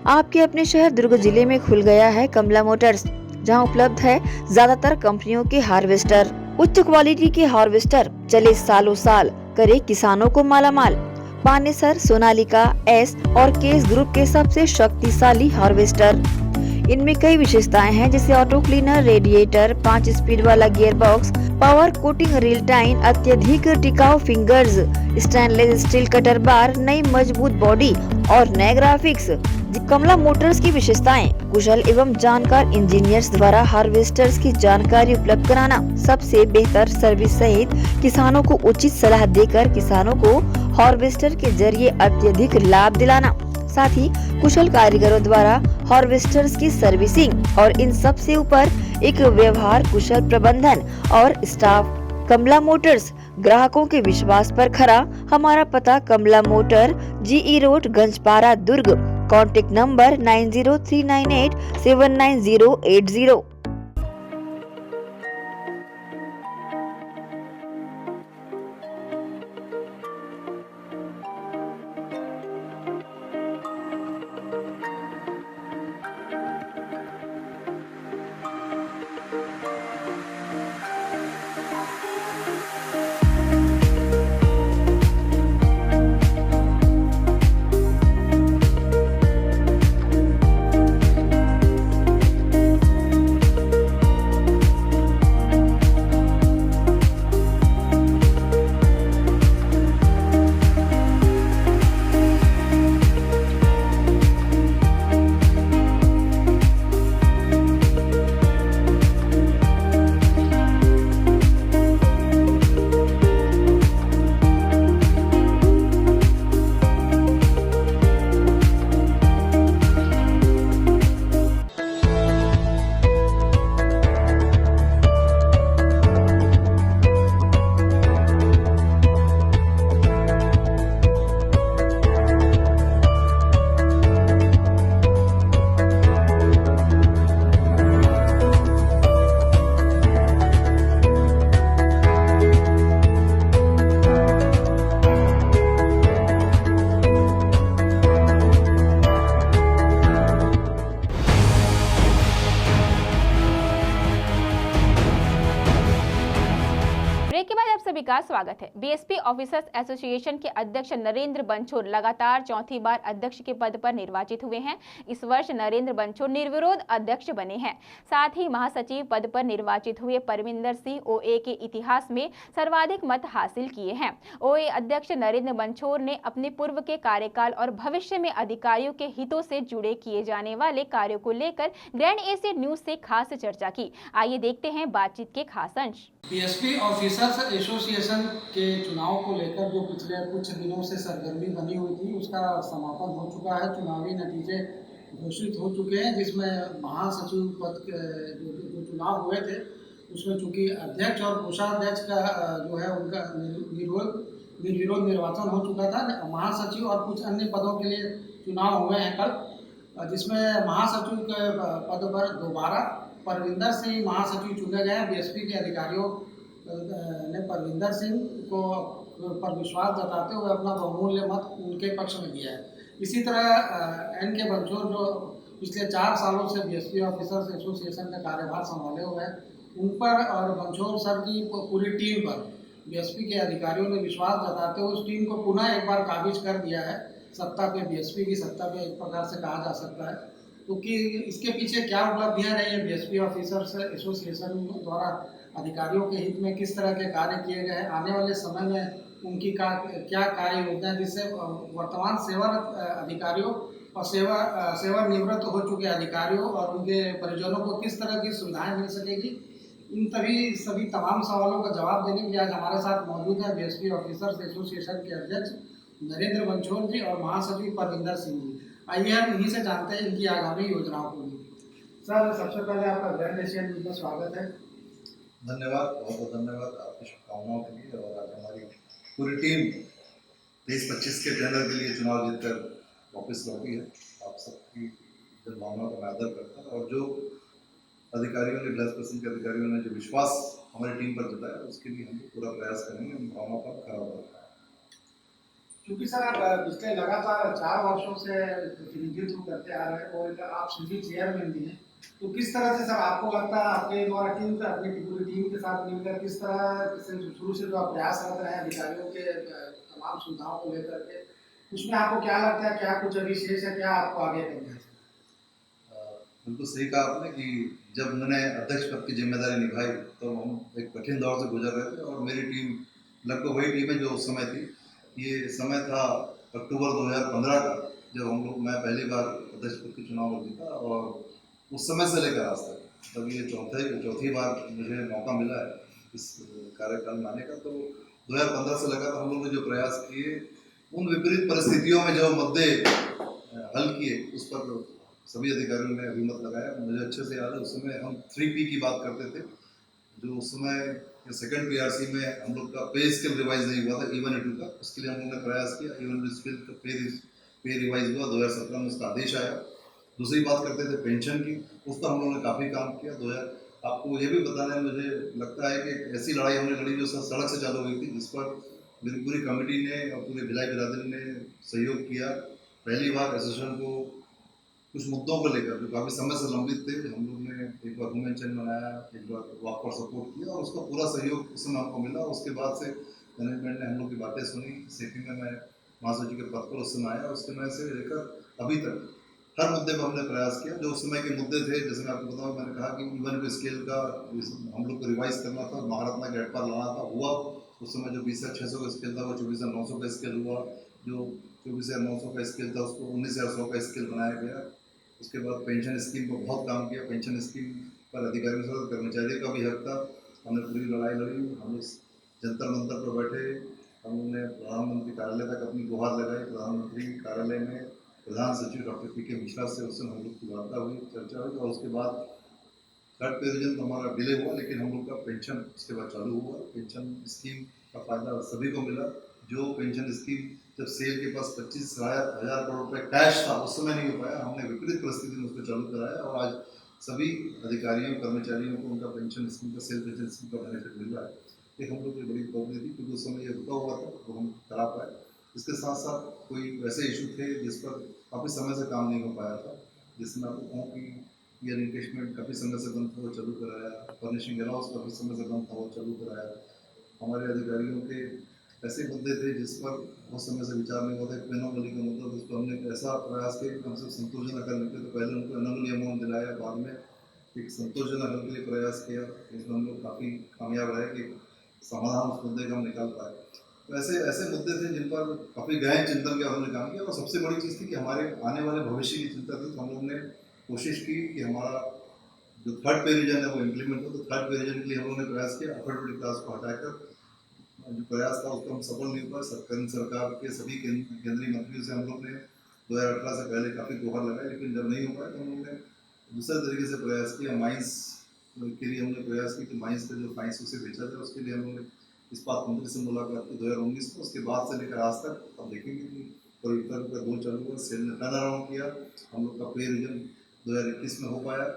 आपके अपने शहर दुर्ग जिले में खुल गया है कमला मोटर्स, जहां उपलब्ध है ज्यादातर कंपनियों के हार्वेस्टर। उच्च क्वालिटी के हार्वेस्टर चले सालों साल, करे किसानों को मालामाल। पानेसर, सोनालिका एस और केस ग्रुप के सबसे शक्तिशाली हार्वेस्टर। इनमें कई विशेषताएं हैं, जैसे ऑटो क्लीनर, रेडिएटर, 5 स्पीड वाला gear box, power coating reel time, अत्यधिक टिकाऊ फिंगर्स, स्टेनलेस स्टील कटर बार, नई मजबूत बॉडी और नए ग्राफिक्स। कमला मोटर्स की विशेषताएं: कुशल एवं जानकार इंजीनियर्स द्वारा हार्वेस्टर्स की जानकारी उपलब्ध कराना, सबसे बेहतर सर्विस सहित किसानों को उचित सलाह देकर किसानों को हार्वेस्टर के जरिए अत्यधिक लाभ दिलाना, साथ ही कुशल कारीगरों द्वारा हार्वेस्टर्स की सर्विसिंग और इन सब से ऊपर एक व्यवहार कुशल प्रबंधन और स्टाफ। कमला मोटर्स, ग्राहकों के विश्वास पर खरा। हमारा पता Kamla motor, GE road, Ganjpara, Durg. Contact number 9039879080। सभी का स्वागत है। बीएसपी ऑफिसर्स एसोसिएशन के अध्यक्ष नरेंद्र बंछोर लगातार चौथी बार अध्यक्ष के पद पर निर्वाचित हुए हैं। इस वर्ष नरेंद्र बंछोर निर्विरोध अध्यक्ष बने हैं। साथ ही महासचिव पद पर निर्वाचित हुए परमिंदर सिंह ओए के इतिहास में सर्वाधिक मत हासिल किए हैं। ओए अध्यक्ष नरेंद्र बंछोर ने अपने पूर्व के कार्यकाल और भविष्य में अधिकारियों के हितों से जुड़े किए जाने वाले कार्यों को लेकर ग्रैंड एशिया न्यूज से खास चर्चा की। आइए देखते हैं बातचीत के खास अंश। बीएसपी ऑफिसर्स एसोसिएशन के चुनाव को लेकर जो पिछले कुछ दिनों से सरगर्मी बनी हुई थी, उसका समापन हो चुका है। चुनावी नतीजे घोषित हो चुके हैं, जिसमें महासचिव पद के जो चुनाव हुए थे उसमें चूंकि अध्यक्ष और कोषाध्यक्ष का जो है उनका निर्विरोध निर्वाचन हो चुका था। महासचिव और कुछ अन्य पदों के लिए चुनाव हुए हैं कल, जिसमें महासचिव के पद पर दोबारा परविंदर सिंह महासचिव चुने गए हैं। बीएसपी के अधिकारियों ने परविंदर सिंह को पर विश्वास जताते हुए अपना बहुमूल्य मत उनके पक्ष में दिया है। इसी तरह एन के बंछोर जो पिछले 4 सालों से बीएसपी ऑफिसर्स एसोसिएशन का कार्यभार संभाले हुए हैं, उन पर और बंछोर सर की पूरी टीम पर बीएसपी के अधिकारियों ने विश्वास जताते हुए उस टीम को पुनः एक बार काबिज कर दिया है। सत्ता पे, बीएसपी की सत्ता पे एक प्रकार से कहा जा सकता है। तो कि इसके पीछे क्या उपलब्धियां रही हैं बीएसपी ऑफिसर्स एसोसिएशन द्वारा, अधिकारियों के हित में किस तरह के कार्य किए गए हैं, आने वाले समय में उनकी क्या कार्य योजना है, जिससे वर्तमान सेवारत अधिकारियों और सेवानिवृत्त हो चुके अधिकारियों और उनके परिजनों को किस तरह की सुविधाएं मिल सकेगी। इन सभी तमाम सवालों का जवाब देने के लिए आज हमारे साथ मौजूद है बीएसपी ऑफिसर्स एसोसिएशन के अध्यक्ष नरेंद्र बंछोर जी और महासचिव परविंदर सिंह जी। आइए हम इन्हीं से जानते हैं इनकी आगामी योजनाओं को भी। सर, सबसे पहले आपका ग्रैंड एशिया न्यूज में स्वागत है। धन्यवाद, बहुत बहुत धन्यवाद आपकी शुभकामनाओं के लिए। और आज हमारी पूरी टीम 23-25 के जनरल के लिए चुनाव जीतकर वापस लौटी है। आप सबकी जनभावनाओं का मैं आदर करता हूँ और जो अधिकारियों ने, ब्लड पर्सन के अधिकारियों ने जो विश्वास हमारी टीम पर जताया, उसके लिए हम पूरा प्रयास करेंगे, उन भावनाओं पर खरा उतरना है। क्योंकि सर आप पिछले लगातार 4 वर्षों से प्रतिनिधित्व करते आ रहे हैं और आप सिटी चेयरमैन भी हैं, तो किस तरह से सर आपको लगता है आपके द्वारा टीम से, अपनी पूरी टीम के साथ मिलकर किस तरह से शुरू से जो आप प्रयास कर रहे हैं अधिकारियों के तमाम सुविधाओं को लेकर के, उसमें आपको क्या लगता है, क्या कुछ अभी शेष है, क्या आपको आगे करना है? बिल्कुल सही कहा आपने कि जब मैंने अध्यक्ष पद की जिम्मेदारी निभाई तो हम एक कठिन दौर से गुजर रहे थे और मेरी टीम लगभग वही टीम है जो उस समय थी। ये समय था अक्टूबर 2015 का, जब मैं पहली बार अध्यक्ष पद के चुनाव में जीता और उस समय से लेकर आज तक तब ये चौथी बार मुझे मौका मिला है इस कार्यकाल में आने का। तो 2015 से लगातार हम लोग ने जो प्रयास किए, उन विपरीत परिस्थितियों में जो मुद्दे हल किए, उस पर सभी अधिकारियों ने अभिमत लगाया। मुझे अच्छे से याद है उस समय हम 3P की बात करते थे, जो उस समय सेकंड PRC में हम लोग का पे स्केल रिवाइज नहीं हुआ था E1 E2 का, उसके लिए हम लोगों ने प्रयास किया। E1 स्केल का पे रिवाइज हुआ, 2017 में उसका आदेश आया। दूसरी बात करते थे पेंशन की, उस पर हम लोगों ने काफ़ी काम किया। आपको ये भी बताना है, मुझे लगता है कि ऐसी लड़ाई हमने लड़ी जो सड़क से चालू हुई थी, जिस पर मेरी पूरी कमेटी ने और पूरे भिलाई बिरादरी ने सहयोग किया। पहली बार एसोसिएशन को कुछ मुद्दों को लेकर जो काफ़ी समय से लंबित थे, हम लोग ने एक बार वुमेन चैन बनाया, एक बार वॉक फॉर सपोर्ट किया और उसका पूरा सहयोग उस समय हमको मिला। उसके बाद से मैनेजमेंट ने हम लोग की बातें सुनी। सेटिंग में मैं महासचिव के पद पर उस समय आया, उस समय से लेकर अभी तक हर मुद्दे पर हमने प्रयास किया। जो उस समय के मुद्दे थे, जैसे मैं आपको बताऊँ, मैंने कहा कि E1 स्केल का हम लोग को रिवाइज करना था, महारत्ना के हेड पर लाना था, हुआ। उस समय जो 20,600 का स्केल था वो 24,900 का स्केल हुआ। जो 24,900 का स्केल था उसको 19,100 का स्केल बनाया गया। उसके बाद पेंशन स्कीम पर बहुत काम किया। पेंशन स्कीम पर अधिकारियों के साथ कर्मचारियों का भी हक था। हमने पूरी लड़ाई लड़ी। हम लोग जंतर मंतर पर बैठे, हम लोगों ने प्रधानमंत्री कार्यालय तक अपनी गुहार लगाई। प्रधानमंत्री कार्यालय में प्रधान सचिव डॉक्टर PK मिश्रा से उस समय हम लोग की वार्ता हुई, चर्चा हुई और उसके बाद थर्ड पे रिजन तो हमारा डिले हुआ, लेकिन हम लोग का पेंशन उसके बाद चालू हुआ। पेंशन स्कीम का फायदा सभी को मिला। जो पेंशन स्कीम जब सेल के पास 25,000 करोड़ रुपए कैश था, उस समय नहीं हो पाया, हमने विपरीत परिस्थिति में उसको चालू कराया और आज सभी अधिकारियों कर्मचारियों को उनका पेंशन स्कीम का सेल पेंशन स्कीम का बेनिफिट मिल रहा है। ये हम लोग की बड़ी उपलब्धि थी, क्योंकि उस समय ये रुका हुआ था तो हम करा पाए। इसके साथ साथ कोई वैसे इशू थे जिस पर काफ़ी समय से काम नहीं हो पाया था, जिसमें आपको कहूँ कि ये एनकेशमेंट काफ़ी समय से बंद था, वो चालू कराया। फर्निशिंग अलाउंस काफ़ी समय से बंद था, वो चालू कराया। हमारे अधिकारियों के ऐसे मुद्दे थे जिस पर बहुत समय से विचार नहीं हुआ था। एनोमली का मुद्दा था, उस पर हमने ऐसा प्रयास किया कि हमसे संतोषजनक हल निकले। तो पहले उनको एनोमली अमाउंट दिलाया, बाद में एक संतोषजनक हल के लिए प्रयास किया। इसमें हम लोग काफ़ी कामयाब रहे कि समाधान उस मुद्दे का हम निकाल पाए। तो ऐसे ऐसे मुद्दे थे जिन पर काफ़ी गहन चिंतन के हमने काम किया। और सबसे बड़ी चीज़ थी कि हमारे आने वाले भविष्य की चिंता थी। तो हम लोग ने कोशिश की कि हमारा जो थर्ड पे रीजन है वो इम्प्लीमेंट हो। तो थर्ड पे रीजन के लिए हम लोगों ने प्रयास किया। अफोर्डेबिलिटी क्लास को हटाकर जो प्रयास था उसको हम सफल नहीं हुआ। सरकार के सभी केंद्रीय मंत्रियों से हम लोग ने 2018 से पहले काफ़ी गुहार लगाई, लेकिन जब नहीं हो पाया तो हम लोग ने दूसरे तरीके से प्रयास किया। माइंस के लिए हमने प्रयास किया कि माइंस का जो फाइन्स उसे बेचा जाए, उसके लिए हम लोग ने इस्पात मंत्री से मुलाकात की 2019 में। उसके बाद से लेकर आज तक अब देखेंगे कि परिवर्तन का दौर चालू हुआ, सेल ने टर्न अराउंड किया। हम लोग का पे रीजन 2021 में हो पाया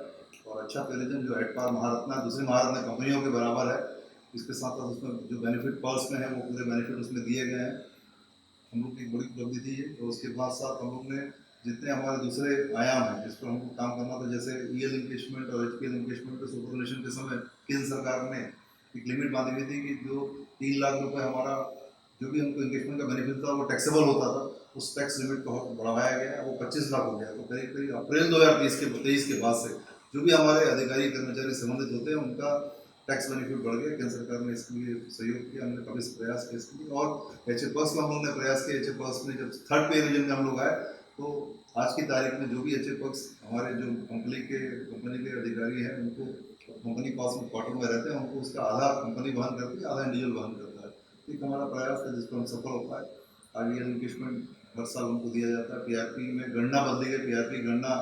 और अच्छा पे रीजन जो एट पार महारत्ना दूसरी महारत्ना कंपनियों के बराबर है। इसके साथ साथ उसमें जो बेनिफिट पर्स में है वो पूरे बेनिफिट उसमें दिए गए हैं। हम लोग की एक बड़ी उपलब्धि थी ये। और उसके बाद साथ हम लोग ने जितने हमारे दूसरे आयाम हैं जिस पर हमको काम करना था, जैसे EL इंकेशमेंट और HPL इंकेशमेंट के सुपरविजन के समय केंद्र सरकार ने एक लिमिट बांधी हुई थी कि जो 3 लाख रुपए हमारा जो भी हमको इंकेशमेंट का बेनिफिट था वो टैक्सेबल होता था। उस टैक्स लिमिट को बढ़ाया गया, वो 25 लाख हो गया। तो करीब करीब अप्रैल 2023 के बाद से जो भी हमारे अधिकारी कर्मचारी संबंधित होते हैं उनका टैक्स बेनिफिट बढ़ गया। केंद्र सरकार ने इसके लिए सहयोग किया, हमने काफ़ी प्रयास किया इसके लिए। और HFPS में हम लोग ने प्रयास किया। HFPS में जब थर्ड पे रीजन में हम लोग आए तो आज की तारीख में जो भी HFPS हमारे जो कंपनी के अधिकारी हैं उनको कंपनी पास में क्वार्टर में रहते हैं, उनको उसका आधा कंपनी वहन करती है, आधा इंडिविजुअल वहन करता है। एक हमारा प्रयास था जिस पर हम सफल हो पाए। आगे इंकेशमेंट हर साल हमको दिया जाता है। PRP में गणना बदली गई। PRP गणना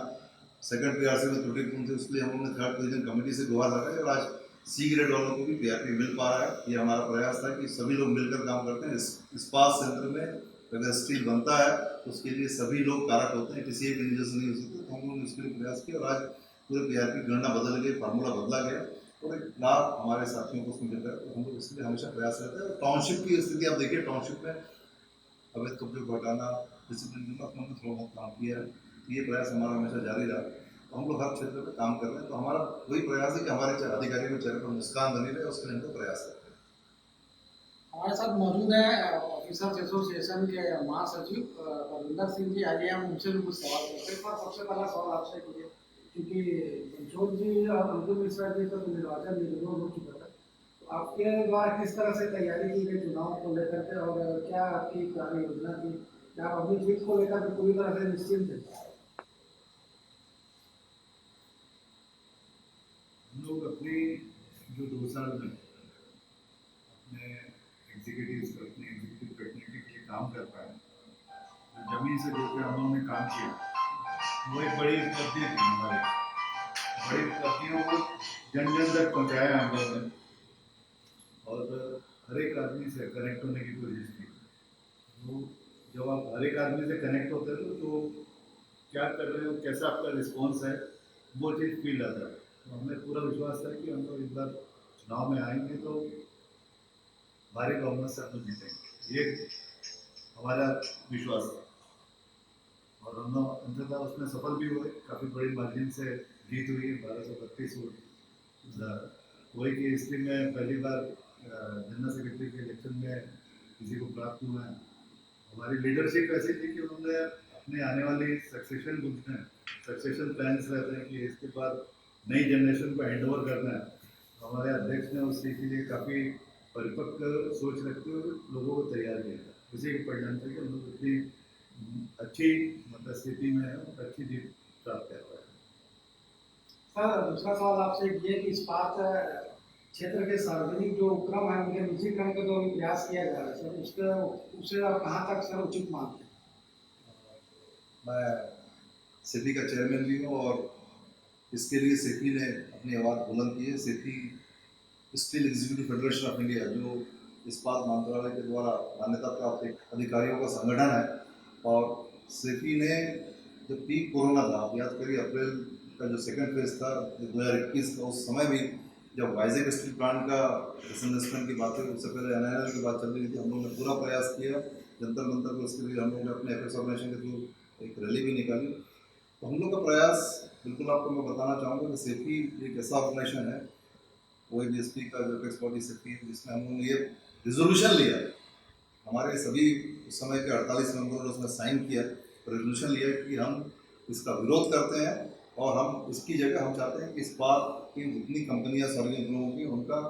सेकंड PRC में त्रुटिपूर्ण थी, उसके लिए हम लोगों ने थर्ड रीजन कमेटी से गुहार लगाई और आज C ग्रेड वालों को भी PRP मिल पा रहा है। ये हमारा प्रयास था कि सभी लोग मिलकर काम करते हैं। इस्पात संयंत्र में अगर स्टील बनता है तो उसके लिए सभी लोग कारक होते हैं, किसी एक इंजन से नहीं हो सकते। तो हम लोगों ने उसके लिए प्रयास किया और आज पूरे PRP गणना बदल गई, फार्मूला बदला गया और एक लाभ हमारे साथियों को उसमें मिल रहा है। तो हम लोग इसके लिए हमेशा प्रयास करते हैं। टाउनशिप की स्थिति आप देखिए, टाउनशिप में अवैध कब्जे को हटाना, डिसिप्लिन थोड़ा बहुत काम किया है। ये प्रयास हमारा हमेशा जारी रहा। तो हम लोग हर क्षेत्र में काम कर रहे हैं। तो हमारा वही प्रयास है कि हमारे अधिकारियों के चेहरे पर मुस्कान बनी रहे, उसके लिए हमको प्रयास है। हमारे साथ मौजूद है ऑफिसर्स एसोसिएशन के महासचिव परविंदर सिंह जी, आइए हम उनसे भी कुछ सवाल करते हैं। सर, सबसे पहला सवाल आपसे कीजिए, क्योंकि पंचोल जी और अंकुर मिश्रा जी का तो निर्वाचन निर्विरोध हो चुका है, तो आपके द्वारा किस तरह से तैयारी की गई चुनाव को लेकर के, और क्या आपकी कार्य योजना थी, क्या आप अपनी जीत को लेकर के पूरी तरह से निश्चिंत थे? हम लोग अपनी जो 2 साल में अपने एग्जीक्यूटिव करने के लिए काम कर पाए, जमीन से जुड़कर हम लोगों ने काम किया, वो एक बड़ी उपलब्धि थी हमारी। बड़ी उपलब्धियों को जन जन तक पहुँचाया हम लोगों ने, और हर एक आदमी से कनेक्ट होने की कोशिश की। तो जब आप हर एक आदमी से कनेक्ट होते हो तो क्या कर रहे हो, कैसा आपका रिस्पॉन्स है, वो चीज़ फील आता है। तो हमें पूरा विश्वास है कि हम लोग इस बार चुनाव में आएंगे तो भारी बहुमत से हम लोग जीतेंगे, ये हमारा विश्वास है। और हम लोग अंततः उसमें सफल भी हुए, काफ़ी बड़ी मार्जिन से जीत हुई है, 1232 वोट। कोई की हिस्ट्री में पहली बार जनरल सेक्रेटरी के इलेक्शन में किसी को प्राप्त हुआ है। हमारी लीडरशिप ऐसी थी कि उन्होंने अपने आने वाली सक्सेशन बुकते हैं, सक्सेशन प्लान्स रहते हैं कि इसके बाद नई जनरेशन को हैंड ओवर करना है। तो हमारे अध्यक्ष ने उस चीज़ के लिए काफ़ी परिपक्व सोच रखते हुए लोगों को तैयार किया। उसी के परिणाम से हम लोग इतनी अच्छी मतलब स्थिति में है और अच्छी जीत प्राप्त कर पाए। सर, दूसरा सवाल आपसे ये कि इस्पात क्षेत्र के सार्वजनिक जो उपक्रम है उनके निजीकरण का जो प्रयास किया जा रहा है, सर उसे आप कहाँ तक सर उचित मानते हैं? मैं सिटी का चेयरमैन भी हूँ और इसके लिए सेफी ने अपनी आवाज़ बुलंद की है। Saifee steel executive federation of India, जो इस्पात मंत्रालय के द्वारा मान्यता प्राप्त एक अधिकारियों का संगठन है, और सेफी ने जब पीक कोरोना था, आप याद करिए अप्रैल का जो सेकंड फेज था 2021 का, उस समय भी जब वाइजेक स्टील प्लांट का डिसइन्वेस्टमेंट की बात हुई, उससे पहले NIL की बात चल रही थी, हम लोगों ने पूरा प्रयास किया जंतर मंतर को। उसके लिए हम लोगों ने अपने एपेक्स ऑर्गेनाइजेशन के थ्रू एक रैली भी निकाली। तो हम लोग का प्रयास बिल्कुल आपको मैं बताना चाहूँगा कि सेफी एक ऐसा ऑर्गेनाइजेशन है, OABSP का जो एपेक्स बॉडी सेफी है, जिसमें हम लोगों ने ये रिजोल्यूशन लिया, हमारे सभी उस समय के 48 मेंबरों ने उसमें साइन किया, रेजोल्यूशन लिया कि हम इसका विरोध करते हैं और हम इसकी जगह हम चाहते हैं कि इस बात की जितनी कंपनियां सार्वजनिक लोगों की, उनका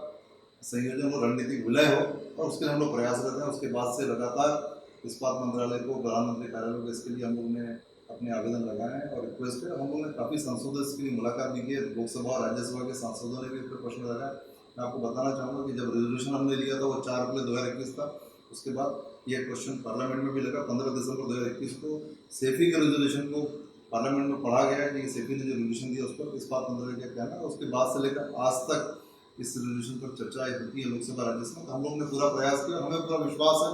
संयोजन हो, रणनीतिक विलय हो, और उसके लिए हम लोग प्रयास करते हैं। उसके बाद से लगातार इस्पात मंत्रालय को, प्रधानमंत्री कार्यालय को इसके लिए हम लोगों ने अपने आवेदन लगाए हैं और रिक्वेस्ट है। हम लोगों ने काफ़ी सांसदों इसके लिए मुलाकात भी की है, लोकसभा और राज्यसभा के सांसदों ने भी इस पर प्रश्न लगाया। मैं आपको बताना चाहूँगा कि जब रेजोल्यूशन हमने लिया था वो 4 अप्रैल 2021 था। उसके बाद ये क्वेश्चन पार्लियामेंट में भी लगा। 15 दिसंबर 2021 को सेफी के रेजोल्यूशन को पार्लियामेंट में पढ़ा गया कि सेफी ने जो रेजोल्यूशन दिया उस पर इस्पात मंत्रालय का कहना है। उसके बाद से लेकर आज तक इस रेजोल्यूशन पर चर्चा होती है लोकसभा राज्यसभा। हम लोगों ने पूरा प्रयास किया, हमें पूरा विश्वास है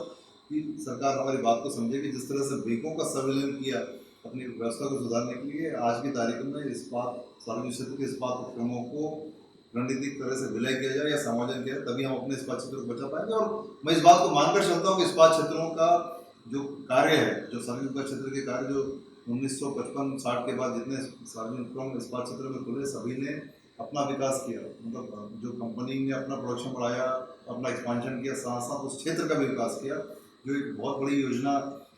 कि सरकार हमारी बात को समझेगी। जिस तरह से बैंकों का संविलियन किया अपनी व्यवस्था को सुधारने के लिए, आज की तारीख में इस्पात सार्वजनिक क्षेत्र के इस्पात उपक्रमों को रणनीतिक तरह से विलय किया जाए या समायोजन किया जाए, तभी हम अपने इस्पात क्षेत्र को बचा पाएंगे। और मैं इस बात को मानकर चलता हूँ कि इस्पात क्षेत्रों का जो कार्य है, जो सार्वजनिक क्षेत्र के कार्य जो 1955-60 के बाद जितने सार्वजनिक उपक्रम इस्पात क्षेत्र में खुले, सभी ने अपना विकास किया। मतलब जो कंपनी ने अपना प्रोडक्शन बढ़ाया, अपना एक्सपांशन किया, साथ साथ उस क्षेत्र का भी विकास किया। जो एक बहुत बड़ी योजना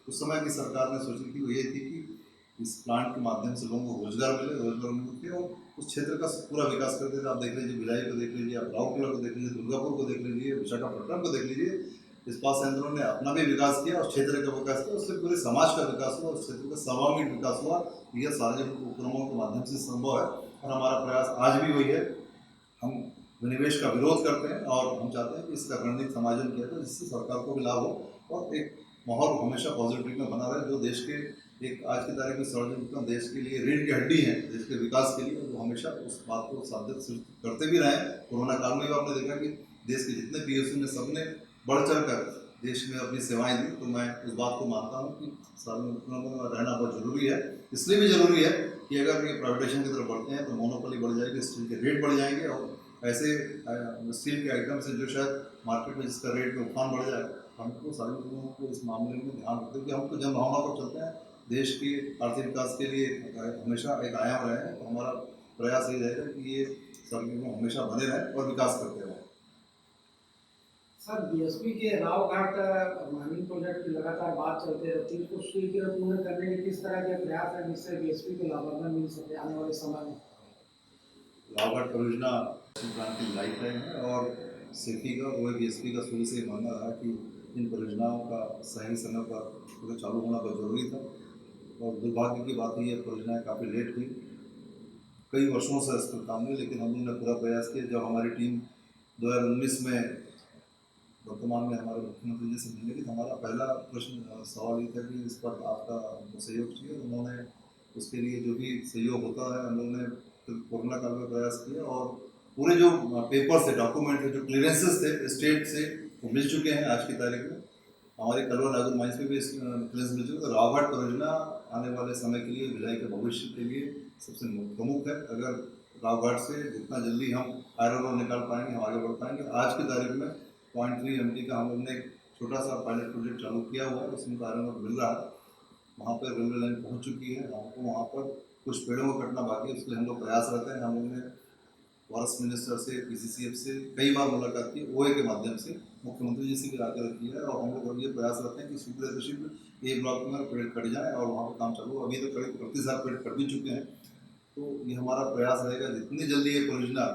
उस समय की सरकार ने सोची थी, वो ये थी कि इस प्लांट के माध्यम से लोगों को रोजगार मिले, रोजगार मिलते और उस क्षेत्र का पूरा विकास करते थे। आप देख लीजिए भिलाई को देख लीजिए, आप राउरकेला को देख लीजिए, दुर्गापुर को देख लीजिए, विशाखापट्टनम को देख लीजिए। इस्पात संयंत्रों ने अपना भी विकास किया और क्षेत्र का विकास किया, उससे पूरे समाज का विकास हुआ, उस क्षेत्र का सर्वांगीण विकास हुआ। यह सार्वजनिक उपक्रमों के माध्यम से संभव है और हमारा प्रयास आज भी वही है। हम विनिवेश का विरोध करते हैं और हम चाहते हैं कि इसका रणनीतिक समायोजन किया जाए, जिससे सरकार को भी लाभ हो और एक माहौल हमेशा पॉजिटिव में बना रहे। जो देश के एक आज की तारीख में सार्वजनिक उपक्रम देश के लिए रीढ़ की हड्डी है, देश के विकास के लिए, वो हमेशा उस बात को साबित करते भी रहे। कोरोना काल में भी आपने देखा कि देश के जितने PSU में सबने बढ़ चढ़ कर देश में अपनी सेवाएं दी। तो मैं इस बात को मानता हूँ कि सार्वजनिक उपक्रमों में रहना बहुत जरूरी है। इसलिए भी जरूरी है कि अगर ये प्राइवेटाइजेशन की तरफ बढ़ते हैं तो मोनोपोली बढ़ जाएगी, स्टील के रेट बढ़ जाएंगे और ऐसे स्टील के आइटम से जो शायद मार्केट में जिसका रेट में उफान बढ़ जाए, हमको सार्वजनिक उपक्रमों को इस मामले में ध्यान रखते हुए हम तो जनभावना पर चलते हैं, देश के आर्थिक विकास के लिए हमेशा एक आयाम रहे हैं। तो हमारा प्रयास यही रहेगा कि ये सार्वजनिक उपक्रम हमेशा बने रहें और विकास करते रहें। सर बीएसपी के रावघाट माइनिंग प्रोजेक्ट की लगातार बात चलती रहती है, उसको स्वीकृत पूर्ण करने के किस तरह के प्रयास है जिससे बीएसपी को लाभान्वित मिल सके आने वाले समय में? रावघाट परियोजना क्रांति लाइफ लाइन है और सेफी का OABSP का शुरू से मानना रहा कि इन परियोजनाओं का सही समय पर चालू होना बहुत जरूरी था और दुर्भाग्य की बात है ये परियोजनाएं काफ़ी लेट हुई। कई वर्षों से इस पर काम हुई, लेकिन हम लोगों ने पूरा प्रयास किया। जब हमारी टीम 2019 में वर्तमान में हमारे मुख्यमंत्री जी से मिलने की, तो हमारा पहला प्रश्न सवाल ये था कि इस पर आपका सहयोग चाहिए। उन्होंने उसके लिए जो भी सहयोग होता है हम लोगों ने कोरोना काल में प्रयास किया और पूरे जो पेपर्स थे, डॉक्यूमेंट थे, जो क्लियरेंसेस थे स्टेट से वो मिल चुके हैं। आज की तारीख में हमारे कलवा नागुर माइंस में भी क्लियरेंस मिल चुके हैं। तो रावघाट परियोजना आने वाले समय के लिए, भिलाई के भविष्य के लिए सबसे प्रमुख है। अगर रावघाट से जितना जल्दी हम आयरन ओर निकाल पाएंगे, हम आगे बढ़ पाएंगे। आज की तारीख में 0.3 MT का हम लोग ने एक छोटा सा पायलट प्रोजेक्ट चालू किया हुआ है, उसमें आयरन ओर मिल रहा है। वहाँ पर रेलवे लाइन पहुँच चुकी है। हमको वहाँ पर कुछ पेड़ों को कटना बाकी है, उसके लिए हम लोग प्रयास रहते हैं। हम लोग ने फॉरेस्ट मिनिस्टर से, PCCF से कई बार मुलाकात की, OA के माध्यम से मुख्यमंत्री जी से भी आग्रह किया है और हम लोग ये प्रयास करते हैं कि शीघ्र से शीघ्र एक ब्लॉक में पेड़ कट जाए और वहाँ पर काम चालू। अभी तो करीब 30,000 पेड़ कट भी चुके हैं। तो ये हमारा प्रयास रहेगा, जितनी जल्दी ये परियोजना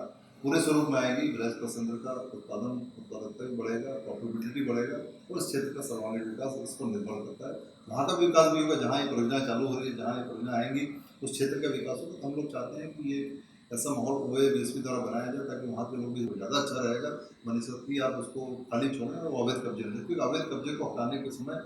पूरे स्वरूप में आएगी, बृहस्पति केंद्र का उत्पादकता भी बढ़ेगा, प्रॉफिटेबिलिटी बढ़ेगा और इस क्षेत्र का सर्वांगीण विकास इस पर निर्भर करता है। वहाँ का विकास भी होगा, जहाँ ये परियोजना चालू हो रही है, जहाँ ये परियोजना आएंगी उस क्षेत्र का विकास होगा। तो हम लोग चाहते हैं कि ये ऐसा माहौल OABSP द्वारा बनाया जाए ताकि वहाँ के लोग भी ज़्यादा अच्छा रहेगा। बनिस्पत आप उसको खाली छोड़ें और अवैध कब्जे लें, क्योंकि अवैध कब्जे को हटाने के समय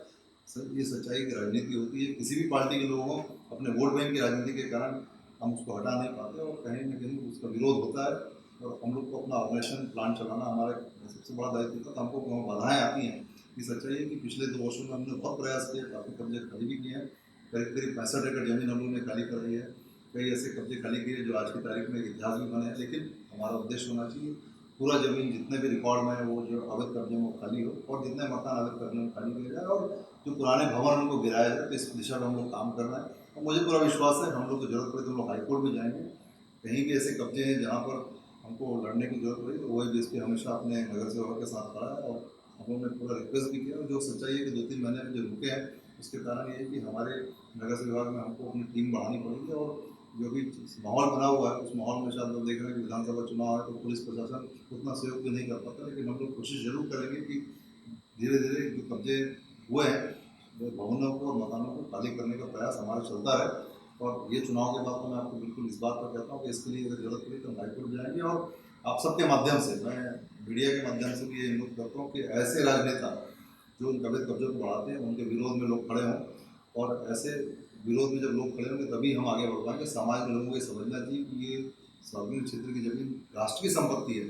ये सच्चाई की राजनीति होती है। किसी भी पार्टी के लोगों अपने वोट बैंक की राजनीति के कारण हम उसको हटा नहीं पाते और कहीं न कहीं उसका विरोध होता है। और हम लोग को अपना ऑर्गेनाइजेशन प्लान चलाना हमारा सबसे बड़ा दायित्व था। तो हमको बाधाएँ आती हैं। ये सच्चाई है कि पिछले 2 वर्षों में हमने बहुत प्रयास किया, काफ़ी कब्जे खाली भी किए हैं। करीब 65 एकड़ ज़मीन हम लोगों ने खाली कराई है। कई ऐसे कब्जे खाली किए जो आज की तारीख में इतिहास भी बने हैं। लेकिन हमारा उद्देश्य होना चाहिए पूरा ज़मीन जितने भी रिकॉर्ड में है वो जो अवैध कब्जे में खाली हो और जितने मकान अवैध कब्जे में खाली किए जाए और जो पुराने भवन उनको गिराया जाए। तो इस दिशा में हम लोग काम कर रहे हैं और मुझे पूरा विश्वास है हम लोग को जरूरत पड़े तो हम लोग हाईकोर्ट भी जाएंगे। कहीं भी ऐसे कब्जे हैं जहाँ पर हमको लड़ने की जरूरत पड़ी तो OABSP हमेशा अपने नगर सेवक के साथ खड़ा है और हम लोगों ने पूरा रिक्वेस्ट भी किया। और जो सच्चाई है कि 2-3 महीने में जो रुके हैं उसके कारण ये है कि हमारे नगर से विभाग में हमको अपनी टीम बढ़ानी पड़ेगी और जो भी माहौल बना हुआ है उस माहौल में शायद लोग देख रहे हैं कि विधानसभा चुनाव है तो पुलिस प्रशासन उतना सहयोग भी नहीं कर पाता। लेकिन हम लोग कोशिश जरूर करेंगे कि धीरे धीरे जो कब्जे हुए हैं वो भवनों को और मकानों को खाली करने का प्रयास हमारा चलता है। और ये चुनाव के बाद तो मैं आपको बिल्कुल इस बात पर कहता हूँ कि इसके लिए अगर जरूरत पड़ी तो हम हाईकोर्ट जाएंगे। और आप सबके माध्यम से, मैं मीडिया के माध्यम से भी ये अनुरोध करता हूँ कि ऐसे राजनेता जो उन अवैध कब्जों को बढ़ाते हैं उनके विरोध में लोग खड़े हों और ऐसे विरोध में जब लोग खड़े होंगे तभी हम आगे बढ़ पाएंगे। समाज में लोगों को ये समझना चाहिए कि ये सार्वजनिक क्षेत्र की जमीन राष्ट्र की संपत्ति है।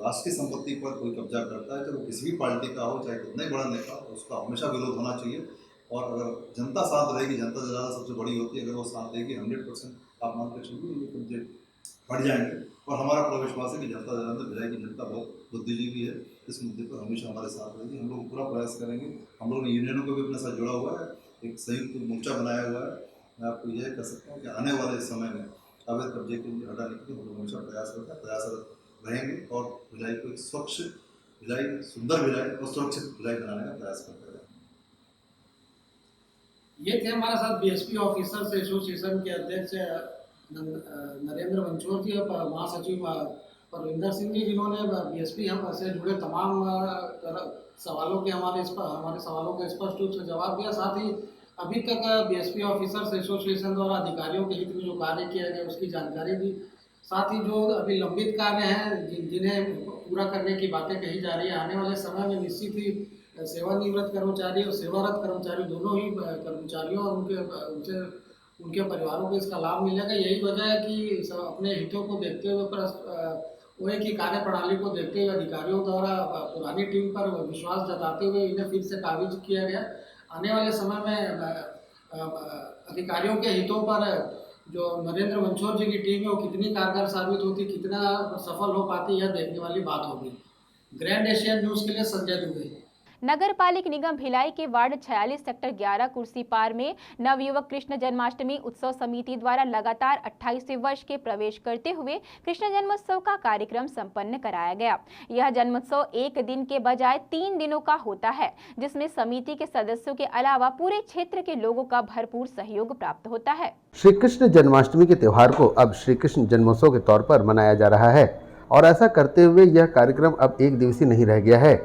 राष्ट्र की संपत्ति पर कोई कब्जा करता है चाहे वो किसी भी पार्टी का हो, चाहे कितना ही बड़ा नेता हो, उसका हमेशा विरोध होना चाहिए। और अगर जनता साथ रहेगी, जनता ज़्यादा सबसे बड़ी होती है, अगर वो साथ देगी 100% आप मान कर चलिए ये कब्जे हट जाएंगे। और हमारा पूरा विश्वास है कि जनता ज़्यादा भिलाई की जनता बहुत बुद्धिजीवी है, इस मुद्दे पर हमेशा हमारे साथ रहेगी। हम लोग पूरा प्रयास करेंगे। हम लोग ने यूनियनों को भी अपने साथ जुड़ा हुआ है, एक संयुक्त मोर्चा बनाया हुआ है। मैं आपको यह कह सकता हूँ कि आने वाले समय में अवैध कब्जे के लिए हटाने के लिए हम लोग हमेशा प्रयास करते हैं, प्रयासरत रहेंगे और भिलाई को एक स्वच्छ भिलाई, सुंदर भिलाई और सुरक्षित भिलाई बनाने का प्रयास करते हैं। ये थे हमारे साथ BSP ऑफिसर्स एसोसिएशन के अध्यक्ष नरेंद्र वंचोर जी और महासचिव परविंदर सिंह जी, जिन्होंने BSP हम से जुड़े तमाम सवालों के हमारे सवालों के स्पष्ट रूप से जवाब दिया। साथ ही अभी तक BSP ऑफिसर्स एसोसिएशन द्वारा अधिकारियों के हित में जो कार्य किया गया उसकी जानकारी दी। साथ ही जो अभी लंबित कार्य हैं जिन्हें पूरा करने की बातें कही जा रही है, आने वाले समय में निश्चित ही सेवानिवृत्त कर्मचारी और सेवारत कर्मचारी दोनों ही कर्मचारियों और उनके परिवारों को इसका लाभ मिलेगा। यही वजह है कि अपने हितों को देखते हुए OA की कार्य प्रणाली को देखते हुए अधिकारियों द्वारा पुरानी टीम पर विश्वास जताते हुए इन्हें फिर से काबिज किया गया। आने वाले समय में अधिकारियों के हितों पर जो नरेंद्र वंचोर जी की टीम है वो कितनी कारगर साबित होती, कितना सफल हो पाती, यह देखने वाली बात होगी। ग्रैंड एशियन न्यूज़ के लिए संजय दुबे। नगर पालिक निगम भिलाई के वार्ड 46 सेक्टर 11 कुर्सी पार में नवयुवक कृष्ण जन्माष्टमी उत्सव समिति द्वारा लगातार 28वें वर्ष के प्रवेश करते हुए कृष्ण जन्मोत्सव का कार्यक्रम संपन्न कराया गया। यह जन्मोत्सव एक दिन के बजाय 3 दिनों का होता है, जिसमें समिति के सदस्यों के अलावा पूरे क्षेत्र के लोगों का भरपूर सहयोग प्राप्त होता है। श्री कृष्ण जन्माष्टमी के त्योहार को अब श्री कृष्ण जन्मोत्सव के तौर पर मनाया जा रहा है और ऐसा करते हुए यह कार्यक्रम अब एक दिवसीय नहीं रह गया है।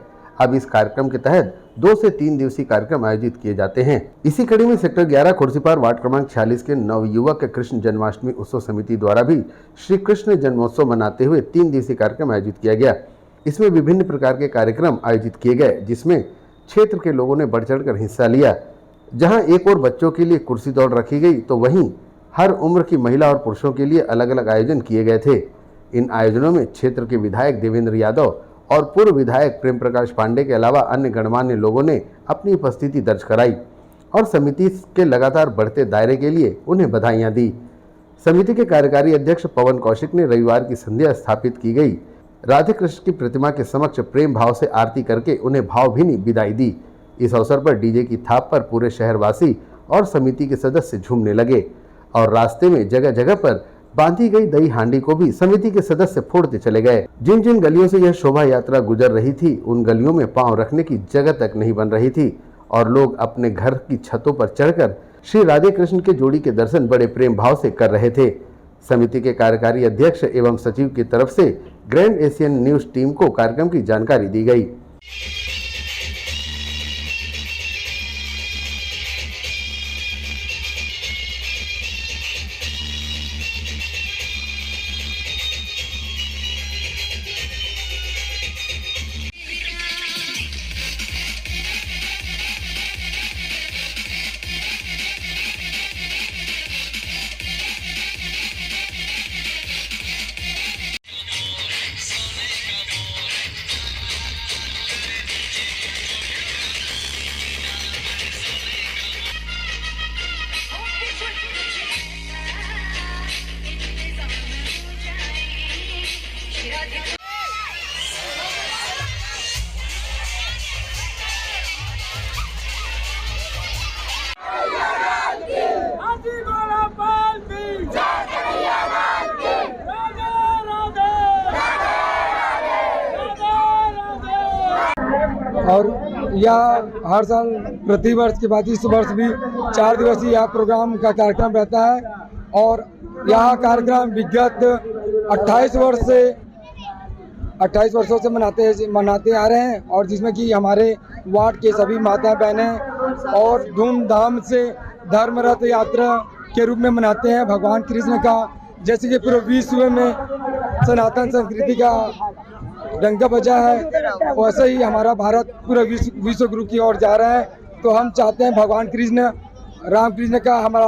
अब इस कार्यक्रम के तहत 2 से 3 दिवसीय कार्यक्रम आयोजित किए जाते हैं। इसी कड़ी में सेक्टर 11 खुर्सीपार वार्ड क्रमांक 46 के नवयुवक कृष्ण जन्माष्टमी उत्सव समिति द्वारा भी श्री कृष्ण जन्मोत्सव मनाते हुए 3 दिवसीय कार्यक्रम आयोजित किया गया। इसमें विभिन्न प्रकार के कार्यक्रम आयोजित किए गए, जिसमें क्षेत्र के लोगों ने बढ़ चढ़ कर हिस्सा लिया। जहाँ एक और बच्चों के लिए कुर्सी दौड़ रखी गई, तो वहीं हर उम्र की महिला और पुरुषों के लिए अलग अलग आयोजन किए गए थे। इन आयोजनों में क्षेत्र के विधायक देवेंद्र यादव और पूर्व विधायक प्रेम प्रकाश पांडे के अलावा अन्य गणमान्य लोगों ने अपनी उपस्थिति दर्ज कराई और समिति के लगातार बढ़ते दायरे के लिए उन्हें बधाइयां दी। समिति के कार्यकारी अध्यक्ष पवन कौशिक ने रविवार की संध्या स्थापित की गई राधे कृष्ण की प्रतिमा के समक्ष प्रेम भाव से आरती करके उन्हें भावभीनी विदाई दी। इस अवसर पर डीजे की थाप पर पूरे शहरवासी और समिति के सदस्य झूमने लगे और रास्ते में जगह जगह पर बांधी गई दही हांडी को भी समिति के सदस्य फोड़ते चले गए। जिन जिन गलियों से यह शोभा यात्रा गुजर रही थी, उन गलियों में पांव रखने की जगह तक नहीं बन रही थी और लोग अपने घर की छतों पर चढ़कर श्री राधे कृष्ण के जोड़ी के दर्शन बड़े प्रेम भाव से कर रहे थे। समिति के कार्यकारी अध्यक्ष एवं सचिव की तरफ से ग्रैंड एशियन न्यूज टीम को कार्यक्रम की जानकारी दी गई। और यह हर साल प्रति वर्ष के बाद इस वर्ष भी 4 दिवसीय यह प्रोग्राम का कार्यक्रम रहता है और यह कार्यक्रम विगत 28 वर्षों से मनाते आ रहे हैं और जिसमें कि हमारे वार्ड के सभी माता बहनें और धूमधाम से धर्म रथ यात्रा के रूप में मनाते हैं भगवान कृष्ण का। जैसे कि पूरे विश्व में सनातन संस्कृति का डंका बजा है, वैसे ही हमारा भारत पूरा विश्व गुरु की ओर जा रहा है। तो हम चाहते हैं भगवान कृष्ण राम कृष्ण का हमारा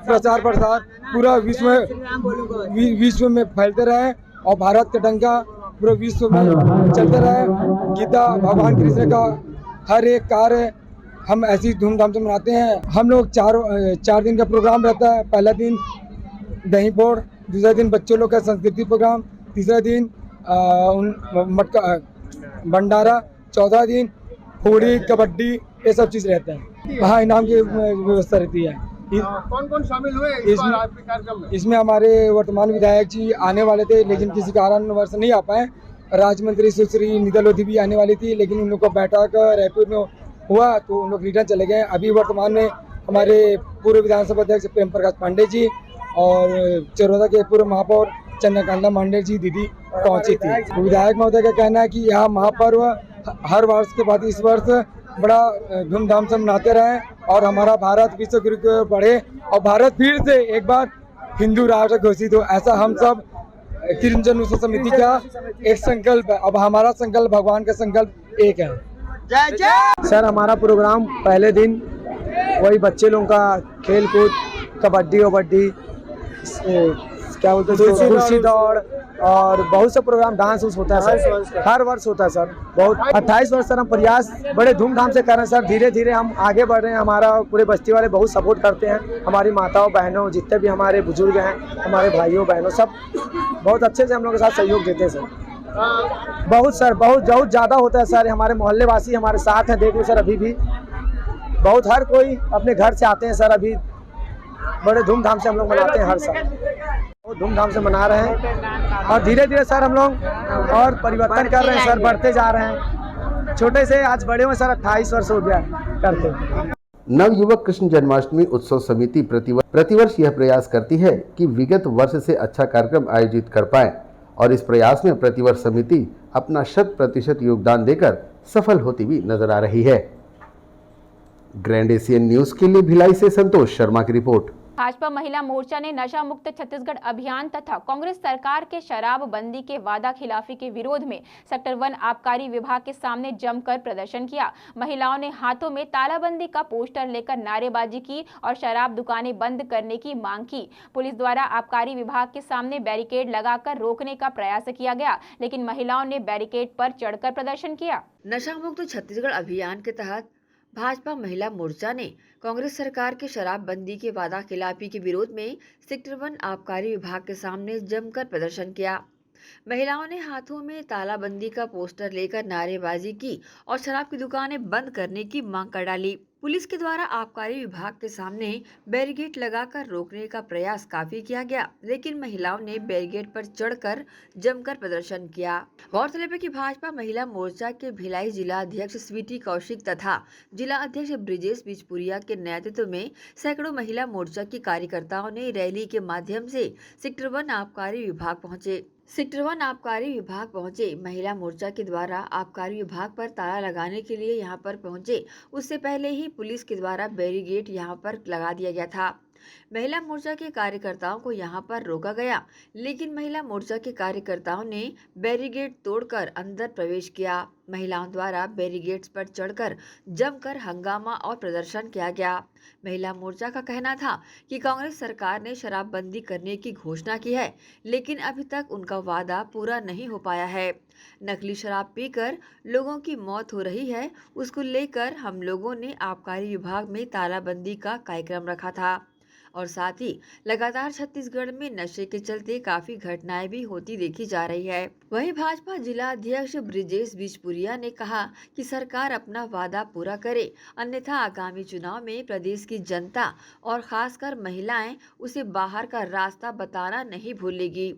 प्रचार प्रसार पूरा विश्व में फैलते रहे और भारत का डंका पूरे विश्व में चलते रहे। गीता भगवान कृष्ण का हर एक कार्य हम ऐसी धूमधाम से मनाते हैं। हम लोग चार दिन का प्रोग्राम रहता है। पहला दिन दही पोड़, दूसरा दिन बच्चों लोग का संस्कृति प्रोग्राम, तीसरा दिन मटका भंडारा, चौथा दिन होली कबड्डी ये सब चीज़ रहता है। वहाँ इनाम की व्यवस्था रहती है। कौन कौन शामिल हुए आपके कार्यक्रम में? इसमें हमारे वर्तमान विधायक जी आने वाले थे लेकिन किसी कारणवश नहीं आ पाए। राज्य मंत्री सुश्री नीता लोधी भी आने वाली थी लेकिन उन लोग का बैठक रायपुर में हुआ तो उन लोग रिटर्न चले गए। अभी वर्तमान में हमारे पूर्व विधानसभा अध्यक्ष प्रेम प्रकाश पांडे जी और चरोदा के पूर्व महापौर चंद्रकांता मांडे जी दीदी पहुंची थी। विधायक महोदय का कहना है कि यह महापर्व हर वर्ष के बाद इस वर्ष बड़ा धूमधाम से मनाते रहें और हमारा भारत विश्व गुरु की ओर बढ़े और भारत फिर से एक बार हिंदू राष्ट्र घोषित हो। ऐसा हम सब कृष्ण जन्मोत्सव समिति का एक संकल्प है। अब हमारा संकल्प भगवान का संकल्प एक है। जय जय। सर हमारा प्रोग्राम पहले दिन वही बच्चे लोगों का खेल कूद, कबड्डी वबड्डी, क्या बोलते हैं कुर्सी दौड़ और बहुत से प्रोग्राम डांस होता है सर, हर वर्ष होता है सर। बहुत 28 वर्ष सर हम प्रयास बड़े धूमधाम से कर रहे हैं सर। धीरे धीरे हम आगे बढ़ रहे हैं। हमारा पूरे बस्ती वाले बहुत सपोर्ट करते हैं। हमारी माताओं बहनों जितने भी हमारे बुजुर्ग हैं, हमारे भाइयों बहनों सब बहुत अच्छे से हम लोग के साथ सहयोग देते हैं सर। बहुत सर, बहुत ज़्यादा होता है सर। हमारे मोहल्ले वासी हमारे साथ हैं, देख लो सर, अभी भी बहुत हर कोई अपने घर से आते हैं सर। अभी बड़े धूमधाम से हम लोग मनाते हैं हर साल, बहुत धूमधाम से मना रहे हैं और धीरे धीरे सर हम लोग और परिवर्तन कर रहे हैं सर, बढ़ते जा रहे हैं। छोटे से आज बड़े हुए सर, 28 वर्ष हो गया करते। नवयुवक कृष्ण जन्माष्टमी उत्सव समिति प्रतिवर्ष यह प्रयास करती है कि विगत वर्ष से अच्छा कार्यक्रम आयोजित कर पाए और इस प्रयास में प्रतिवर्ष समिति अपना 100% योगदान देकर सफल होती हुई नजर आ रही है। ग्रैंड एशियन न्यूज के लिए भिलाई से संतोष शर्मा की रिपोर्ट। भाजपा महिला मोर्चा ने नशा मुक्त छत्तीसगढ़ अभियान तथा कांग्रेस सरकार के शराब बंदी के वादा खिलाफी के विरोध में सेक्टर 1 आबकारी विभाग के सामने जमकर प्रदर्शन किया। महिलाओं ने हाथों में तालाबंदी का पोस्टर लेकर नारेबाजी की और शराब दुकानें बंद करने की मांग की। पुलिस द्वारा आबकारी विभाग के सामने बैरिकेड लगाकर रोकने का प्रयास किया गया, लेकिन महिलाओं ने बैरिकेड पर चढ़कर प्रदर्शन किया। नशा मुक्त छत्तीसगढ़ अभियान के तहत भाजपा महिला मोर्चा ने कांग्रेस सरकार के शराबबंदी के वादा खिलाफी के विरोध में सेक्टर 1 आबकारी विभाग के सामने जमकर प्रदर्शन किया। महिलाओं ने हाथों में तालाबंदी का पोस्टर लेकर नारेबाजी की और शराब की दुकानें बंद करने की मांग कर डाली। पुलिस के द्वारा आबकारी विभाग के सामने बैरिकेड लगाकर रोकने का प्रयास काफी किया गया, लेकिन महिलाओं ने बैरिकेड पर चढ़कर जमकर प्रदर्शन किया। गौरतलब है कि भाजपा महिला मोर्चा के भिलाई जिला अध्यक्ष स्वीटी कौशिक तथा जिला अध्यक्ष ब्रिजेश बिजपुरिया के नेतृत्व में सैकड़ों महिला मोर्चा की कार्यकर्ताओं ने रैली के माध्यम से सेक्टर 1 आबकारी विभाग पहुंचे। सेक्टर 1 आबकारी विभाग पहुंचे। महिला मोर्चा के द्वारा आबकारी विभाग पर ताला लगाने के लिए यहां पर पहुंचे। उससे पहले ही पुलिस के द्वारा बैरिकेड यहां पर लगा दिया गया था। महिला मोर्चा के कार्यकर्ताओं को यहां पर रोका गया, लेकिन महिला मोर्चा के कार्यकर्ताओं ने बैरिकेड तोड़कर अंदर प्रवेश किया। महिलाओं द्वारा बैरिकेड्स पर चढ़कर जमकर हंगामा और प्रदर्शन किया गया। महिला मोर्चा का कहना था कि कांग्रेस सरकार ने शराबबंदी करने की घोषणा की है, लेकिन अभी तक उनका वादा पूरा नहीं हो पाया है। नकली शराब पीकर लोगों की मौत हो रही है, उसको लेकर हम लोगों ने आबकारी विभाग में तालाबंदी का कार्यक्रम रखा था और साथ ही लगातार छत्तीसगढ़ में नशे के चलते काफी घटनाएं भी होती देखी जा रही है। वहीं भाजपा जिला अध्यक्ष ब्रिजेश बिजपुरिया ने कहा कि सरकार अपना वादा पूरा करे, अन्यथा आगामी चुनाव में प्रदेश की जनता और खासकर महिलाएं उसे बाहर का रास्ता बताना नहीं भूलेगी।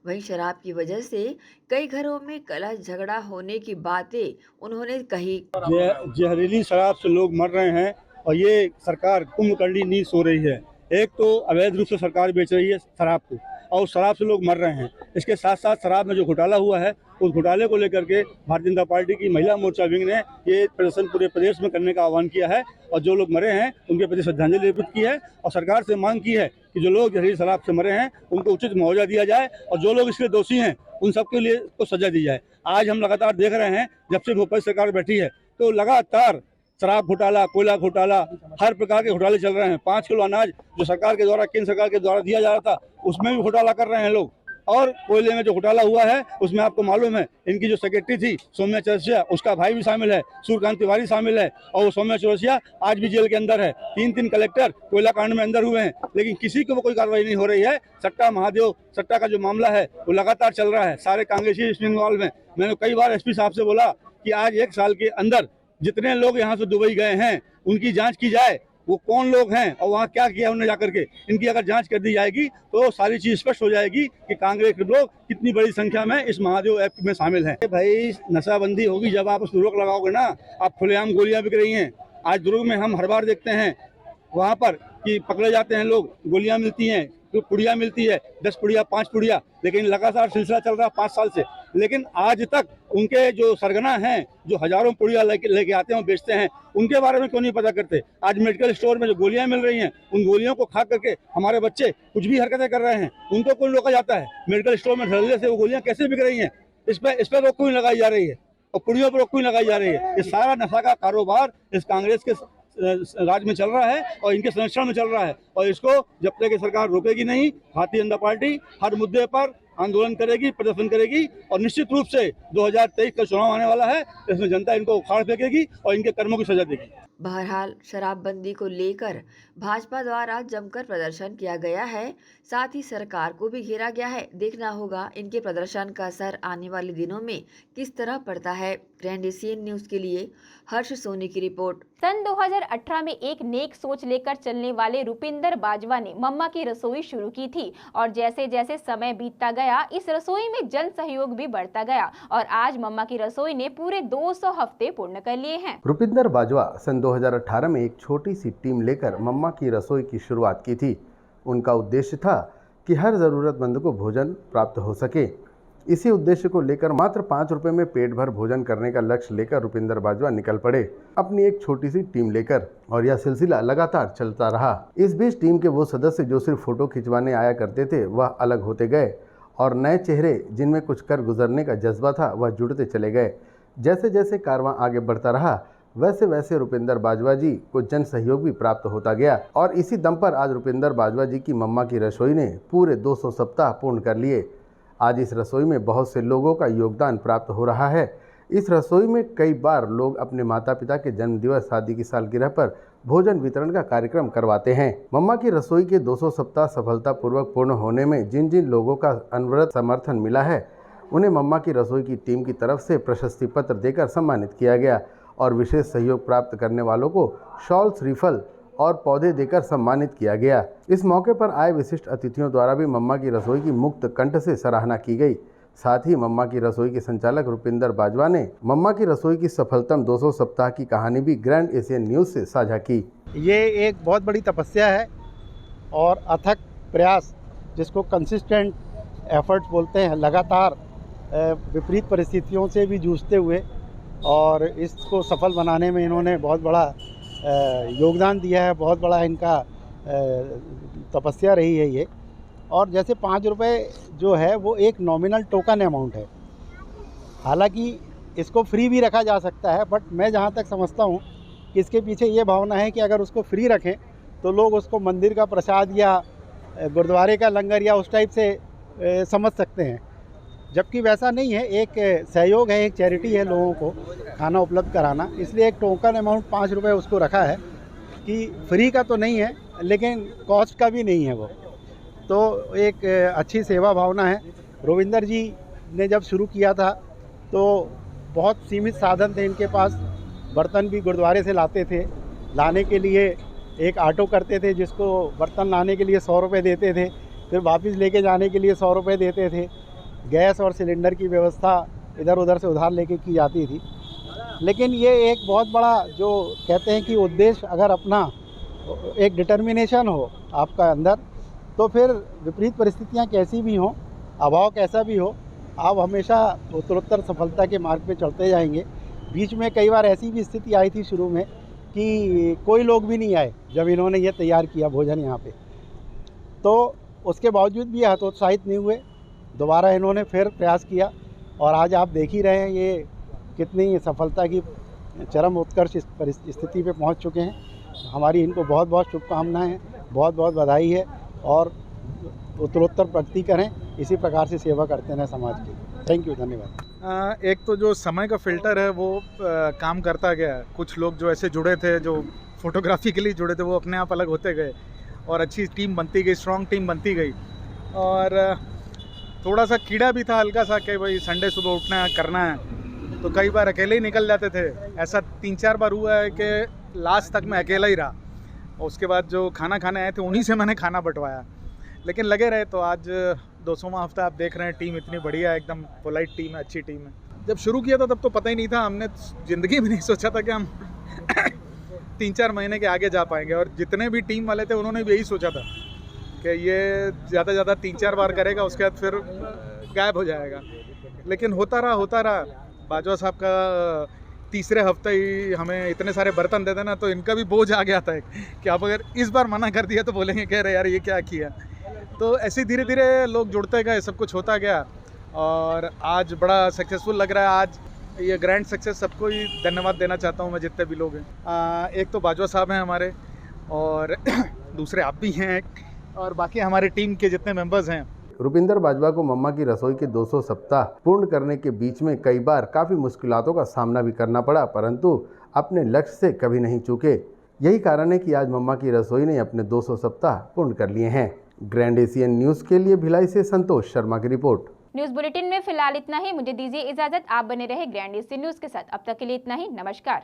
वहीं शराब की वजह से कई घरों में कलह झगड़ा होने की बातें उन्होंने कही। जहरीली शराब से लोग मर रहे हैं और ये सरकार कुंभकर्णी नींद सो रही है। एक तो अवैध रूप से सरकार बेच रही है शराब को और शराब से लोग मर रहे हैं। इसके साथ साथ शराब में जो घोटाला हुआ है, उस घोटाले को लेकर के भारतीय जनता पार्टी की महिला मोर्चा विंग ने ये प्रदर्शन पूरे प्रदेश में करने का आह्वान किया है और जो लोग मरे हैं उनके प्रति श्रद्धांजलि अर्पित की है और सरकार से मांग की है कि जो लोग जहरीली शराब से मरे हैं उनको उचित मुआवजा दिया जाए और जो लोग इसके दोषी हैं उन सबके लिए को सजा दी जाए। आज हम लगातार देख रहे हैं, जब से भोपाल सरकार बैठी है तो लगातार शराब घोटाला, कोयला घोटाला, हर प्रकार के घोटाले चल रहे हैं। 5 किलो अनाज जो सरकार के द्वारा, केंद्र सरकार के द्वारा दिया जा रहा था, उसमें भी घोटाला कर रहे हैं लोग। और कोयले में जो घोटाला हुआ है उसमें आपको मालूम है, इनकी जो सेक्रेटरी थी सौम्या चौरसिया, उसका भाई भी शामिल है, सूर्यकांत तिवारी शामिल है और वो सौम्या चौरसिया आज भी जेल के अंदर है। 3 कलेक्टर कोयला कांड में अंदर हुए हैं, लेकिन किसी को कोई कार्रवाई नहीं हो रही है। सट्टा महादेव सट्टा का जो मामला है वो लगातार चल रहा है सारे कांग्रेसी बंगाल में। मैंने कई बार एसपी साहब से बोला कि आज 1 साल के अंदर जितने लोग यहाँ से दुबई गए हैं उनकी जांच की जाए, वो कौन लोग हैं और वहाँ क्या किया उन्होंने जाकर के। इनकी अगर जांच कर दी जाएगी तो सारी चीज स्पष्ट हो जाएगी कि कांग्रेस के लोग कितनी बड़ी संख्या में इस महादेव ऐप में शामिल हैं। भाई नशाबंदी होगी जब आप उस रोक लगाओगे ना। आप खुलेआम गोलियां बिक रही हैं। आज दुर्ग में हम हर बार देखते हैं वहाँ पर कि पकड़े जाते हैं लोग, गोलियां मिलती हैं, तो पुड़िया मिलती है, 10 पुड़िया 5 पुड़िया, लेकिन लगातार सिलसिला चल रहा है 5 साल से। लेकिन आज तक उनके जो सरगना हैं जो हजारों पुड़िया लेके आते हैं और बेचते हैं, उनके बारे में क्यों नहीं पता करते। आज मेडिकल स्टोर में जो गोलियां मिल रही हैं, उन गोलियों को खा करके हमारे बच्चे कुछ भी हरकतें कर रहे हैं, उनको कौन रोका जाता है। मेडिकल स्टोर में धड़ल्ले से वो गोलियां कैसे बिक रही हैं, इस पर रोक क्यों लगाई जा रही है और पुड़ियों पर रोक क्यों लगाई जा रही है। ये सारा नशा का कारोबार इस कांग्रेस के राज में चल रहा है और इनके संरक्षण में चल रहा है और इसको जब तक सरकार रोकेगी नहीं, भारतीय जनता पार्टी हर मुद्दे पर आंदोलन करेगी, प्रदर्शन करेगी और निश्चित रूप से 2023 का चुनाव आने वाला है, इसमें जनता इनको उखाड़ फेंकेगी और इनके कर्मों की सजा देगी। बहरहाल शराबबंदी को लेकर भाजपा द्वारा जमकर प्रदर्शन किया गया है, साथ ही सरकार को भी घेरा गया है। देखना होगा इनके प्रदर्शन का असर आने वाले दिनों में किस तरह पड़ता है। ग्रैंड एशियन न्यूज के लिए हर्ष सोनी की रिपोर्ट। सन 2018 में एक नेक सोच लेकर चलने वाले रुपिंदर बाजवा ने मम्मा की रसोई शुरू की थी और जैसे जैसे समय बीतता गया इस रसोई में जन सहयोग भी बढ़ता गया और आज मम्मा की रसोई ने पूरे 200 हफ्ते पूर्ण कर लिए हैं। रुपिंदर बाजवा सन 2018 में एक छोटी सी टीम लेकर मम्मा की रसोई की शुरुआत की थी। उनका उद्देश्य था कि हर जरूरतमंद को भोजन प्राप्त हो सके। इसी उद्देश्य को लेकर मात्र 5 रुपए में पेट भर भोजन करने का लक्ष्य लेकर रुपिंदर बाजवा निकल पड़े अपनी एक छोटी सी टीम लेकर और यह सिलसिला लगातार चलता रहा। इस बीच टीम के वो सदस्य जो सिर्फ फोटो खिंचवाने आया करते थे वह अलग होते गए और नए चेहरे जिनमें कुछ कर गुजरने का जज्बा था वह जुड़ते चले गए। जैसे जैसे कारवां आगे बढ़ता रहा वैसे वैसे रुपिंदर बाजवा जी को जन सहयोग भी प्राप्त होता गया और इसी दम पर आज रुपिंदर बाजवा जी की मम्मा की रसोई ने पूरे 200 सप्ताह पूर्ण कर लिए। आज इस रसोई में बहुत से लोगों का योगदान प्राप्त हो रहा है। इस रसोई में कई बार लोग अपने माता पिता के जन्मदिवस, शादी की सालगिरह पर भोजन वितरण का कार्यक्रम करवाते हैं। मम्मा की रसोई के 200 सप्ताह सफलतापूर्वक पूर्ण होने में जिन जिन लोगों का अनवरत समर्थन मिला है उन्हें मम्मा की रसोई की टीम की तरफ से प्रशस्ति पत्र देकर सम्मानित किया गया और विशेष सहयोग प्राप्त करने वालों को शॉल, श्रीफल और पौधे देकर सम्मानित किया गया। इस मौके पर आए विशिष्ट अतिथियों द्वारा भी मम्मा की रसोई की मुक्त कंठ से सराहना की गई। साथ ही मम्मा की रसोई के संचालक रुपिंदर बाजवा ने मम्मा की रसोई की सफलतम 200 सप्ताह की कहानी भी ग्रैंड एशियन न्यूज से साझा की। ये एक बहुत बड़ी तपस्या है और अथक प्रयास, जिसको कंसिस्टेंट एफर्ट्स बोलते हैं, लगातार विपरीत परिस्थितियों से भी जूझते हुए और इसको सफल बनाने में इन्होंने बहुत बड़ा योगदान दिया है। बहुत बड़ा इनका तपस्या रही है ये। और जैसे 5 रुपये जो है वो एक नॉमिनल टोकन अमाउंट है, हालांकि इसको फ्री भी रखा जा सकता है, बट मैं जहाँ तक समझता हूँ कि इसके पीछे ये भावना है कि अगर उसको फ्री रखें तो लोग उसको मंदिर का प्रसाद या गुरुद्वारे का लंगर या उस टाइप से समझ सकते हैं, जबकि वैसा नहीं है। एक सहयोग है, एक चैरिटी है लोगों को खाना उपलब्ध कराना, इसलिए एक टोकन अमाउंट 5 रुपये उसको रखा है कि फ्री का तो नहीं है लेकिन कॉस्ट का भी नहीं है वो। तो एक अच्छी सेवा भावना है। रविंदर जी ने जब शुरू किया था तो बहुत सीमित साधन थे इनके पास। बर्तन भी गुरुद्वारे से लाते थे, लाने के लिए एक ऑटो करते थे जिसको बर्तन लाने के लिए 100 रुपये देते थे, फिर वापस लेके जाने के लिए 100 रुपये देते थे। गैस और सिलेंडर की व्यवस्था इधर उधर से उधार लेके की जाती थी। लेकिन ये एक बहुत बड़ा, जो कहते हैं कि उद्देश्य अगर अपना एक डिटर्मिनेशन हो आपका अंदर, तो फिर विपरीत परिस्थितियां कैसी भी हों, अभाव कैसा भी हो, आप हमेशा उत्तरोत्तर सफलता के मार्ग पे चलते जाएंगे। बीच में कई बार ऐसी भी स्थिति आई थी शुरू में कि कोई लोग भी नहीं आए जब इन्होंने ये तैयार किया भोजन यहाँ पे, तो उसके बावजूद भी हतोत्साहित नहीं हुए। दोबारा इन्होंने फिर प्रयास किया और आज आप देख ही रहे हैं ये कितनी सफलता की चरम उत्कर्ष स्थिति पे पहुंच चुके हैं। हमारी इनको बहुत बहुत शुभकामनाएं हैं, बहुत बहुत बधाई है और उत्तरोत्तर प्रगति करें, इसी प्रकार से सेवा करते रहें समाज की। थैंक यू, धन्यवाद। एक तो जो समय का फ़िल्टर है वो काम करता गया। कुछ लोग जो ऐसे जुड़े थे, जो फोटोग्राफी के लिए जुड़े थे, वो अपने आप अलग होते गए और अच्छी टीम बनती गई, स्ट्रॉन्ग टीम बनती गई। और थोड़ा सा कीड़ा भी था हल्का सा कि भाई संडे सुबह उठना है, करना है, तो कई बार अकेले ही निकल जाते थे। ऐसा 3-4 बार हुआ है कि लास्ट तक मैं अकेला ही रहा और उसके बाद जो खाना खाने आए थे उन्हीं से मैंने खाना बंटवाया, लेकिन लगे रहे। तो आज 200वां हफ्ता आप देख रहे हैं, टीम इतनी बढ़िया है, एकदम पोलाइट टीम है, अच्छी टीम है। जब शुरू किया था तब तो पता ही नहीं था, हमने ज़िंदगी में नहीं सोचा था कि हम 3-4 महीने के आगे जा पाएंगे। और जितने भी टीम वाले थे उन्होंने भी यही सोचा था कि ये ज़्यादा से ज़्यादा 3-4 बार करेगा, उसके बाद फिर गायब हो जाएगा। लेकिन होता रहा। बाजवा साहब का तीसरे हफ्ते ही हमें इतने सारे बर्तन दे देना, तो इनका भी बोझ आ गया था कि आप अगर इस बार मना कर दिया तो बोलेंगे कह रहे यार ये क्या किया। तो ऐसे धीरे धीरे लोग जुड़ते गए, सब कुछ होता गया और आज बड़ा सक्सेसफुल लग रहा है। आज ये ग्रैंड सक्सेस सबको ही धन्यवाद देना चाहता हूँ मैं, जितने भी लोग हैं। एक तो बाजवा साहब हैं हमारे और दूसरे आप भी हैं और बाकी हमारे टीम के जितने मेंबर्स हैं, रुपिंदर बाजवा को मम्मा की रसोई के 200 सप्ताह पूर्ण करने के बीच में कई बार काफी मुश्किलों का सामना भी करना पड़ा, परंतु अपने लक्ष्य से कभी नहीं चूके। यही कारण है कि आज मम्मा की रसोई ने अपने 200 सप्ताह पूर्ण कर लिए हैं। ग्रैंड एशियन न्यूज के लिए भिलाई से संतोष शर्मा की रिपोर्ट। न्यूज बुलेटिन में फिलहाल इतना ही। मुझे दीजिए इजाजत। आप बने रहे ग्रैंड एशियन न्यूज के साथ। अब तक के लिए इतना ही। नमस्कार।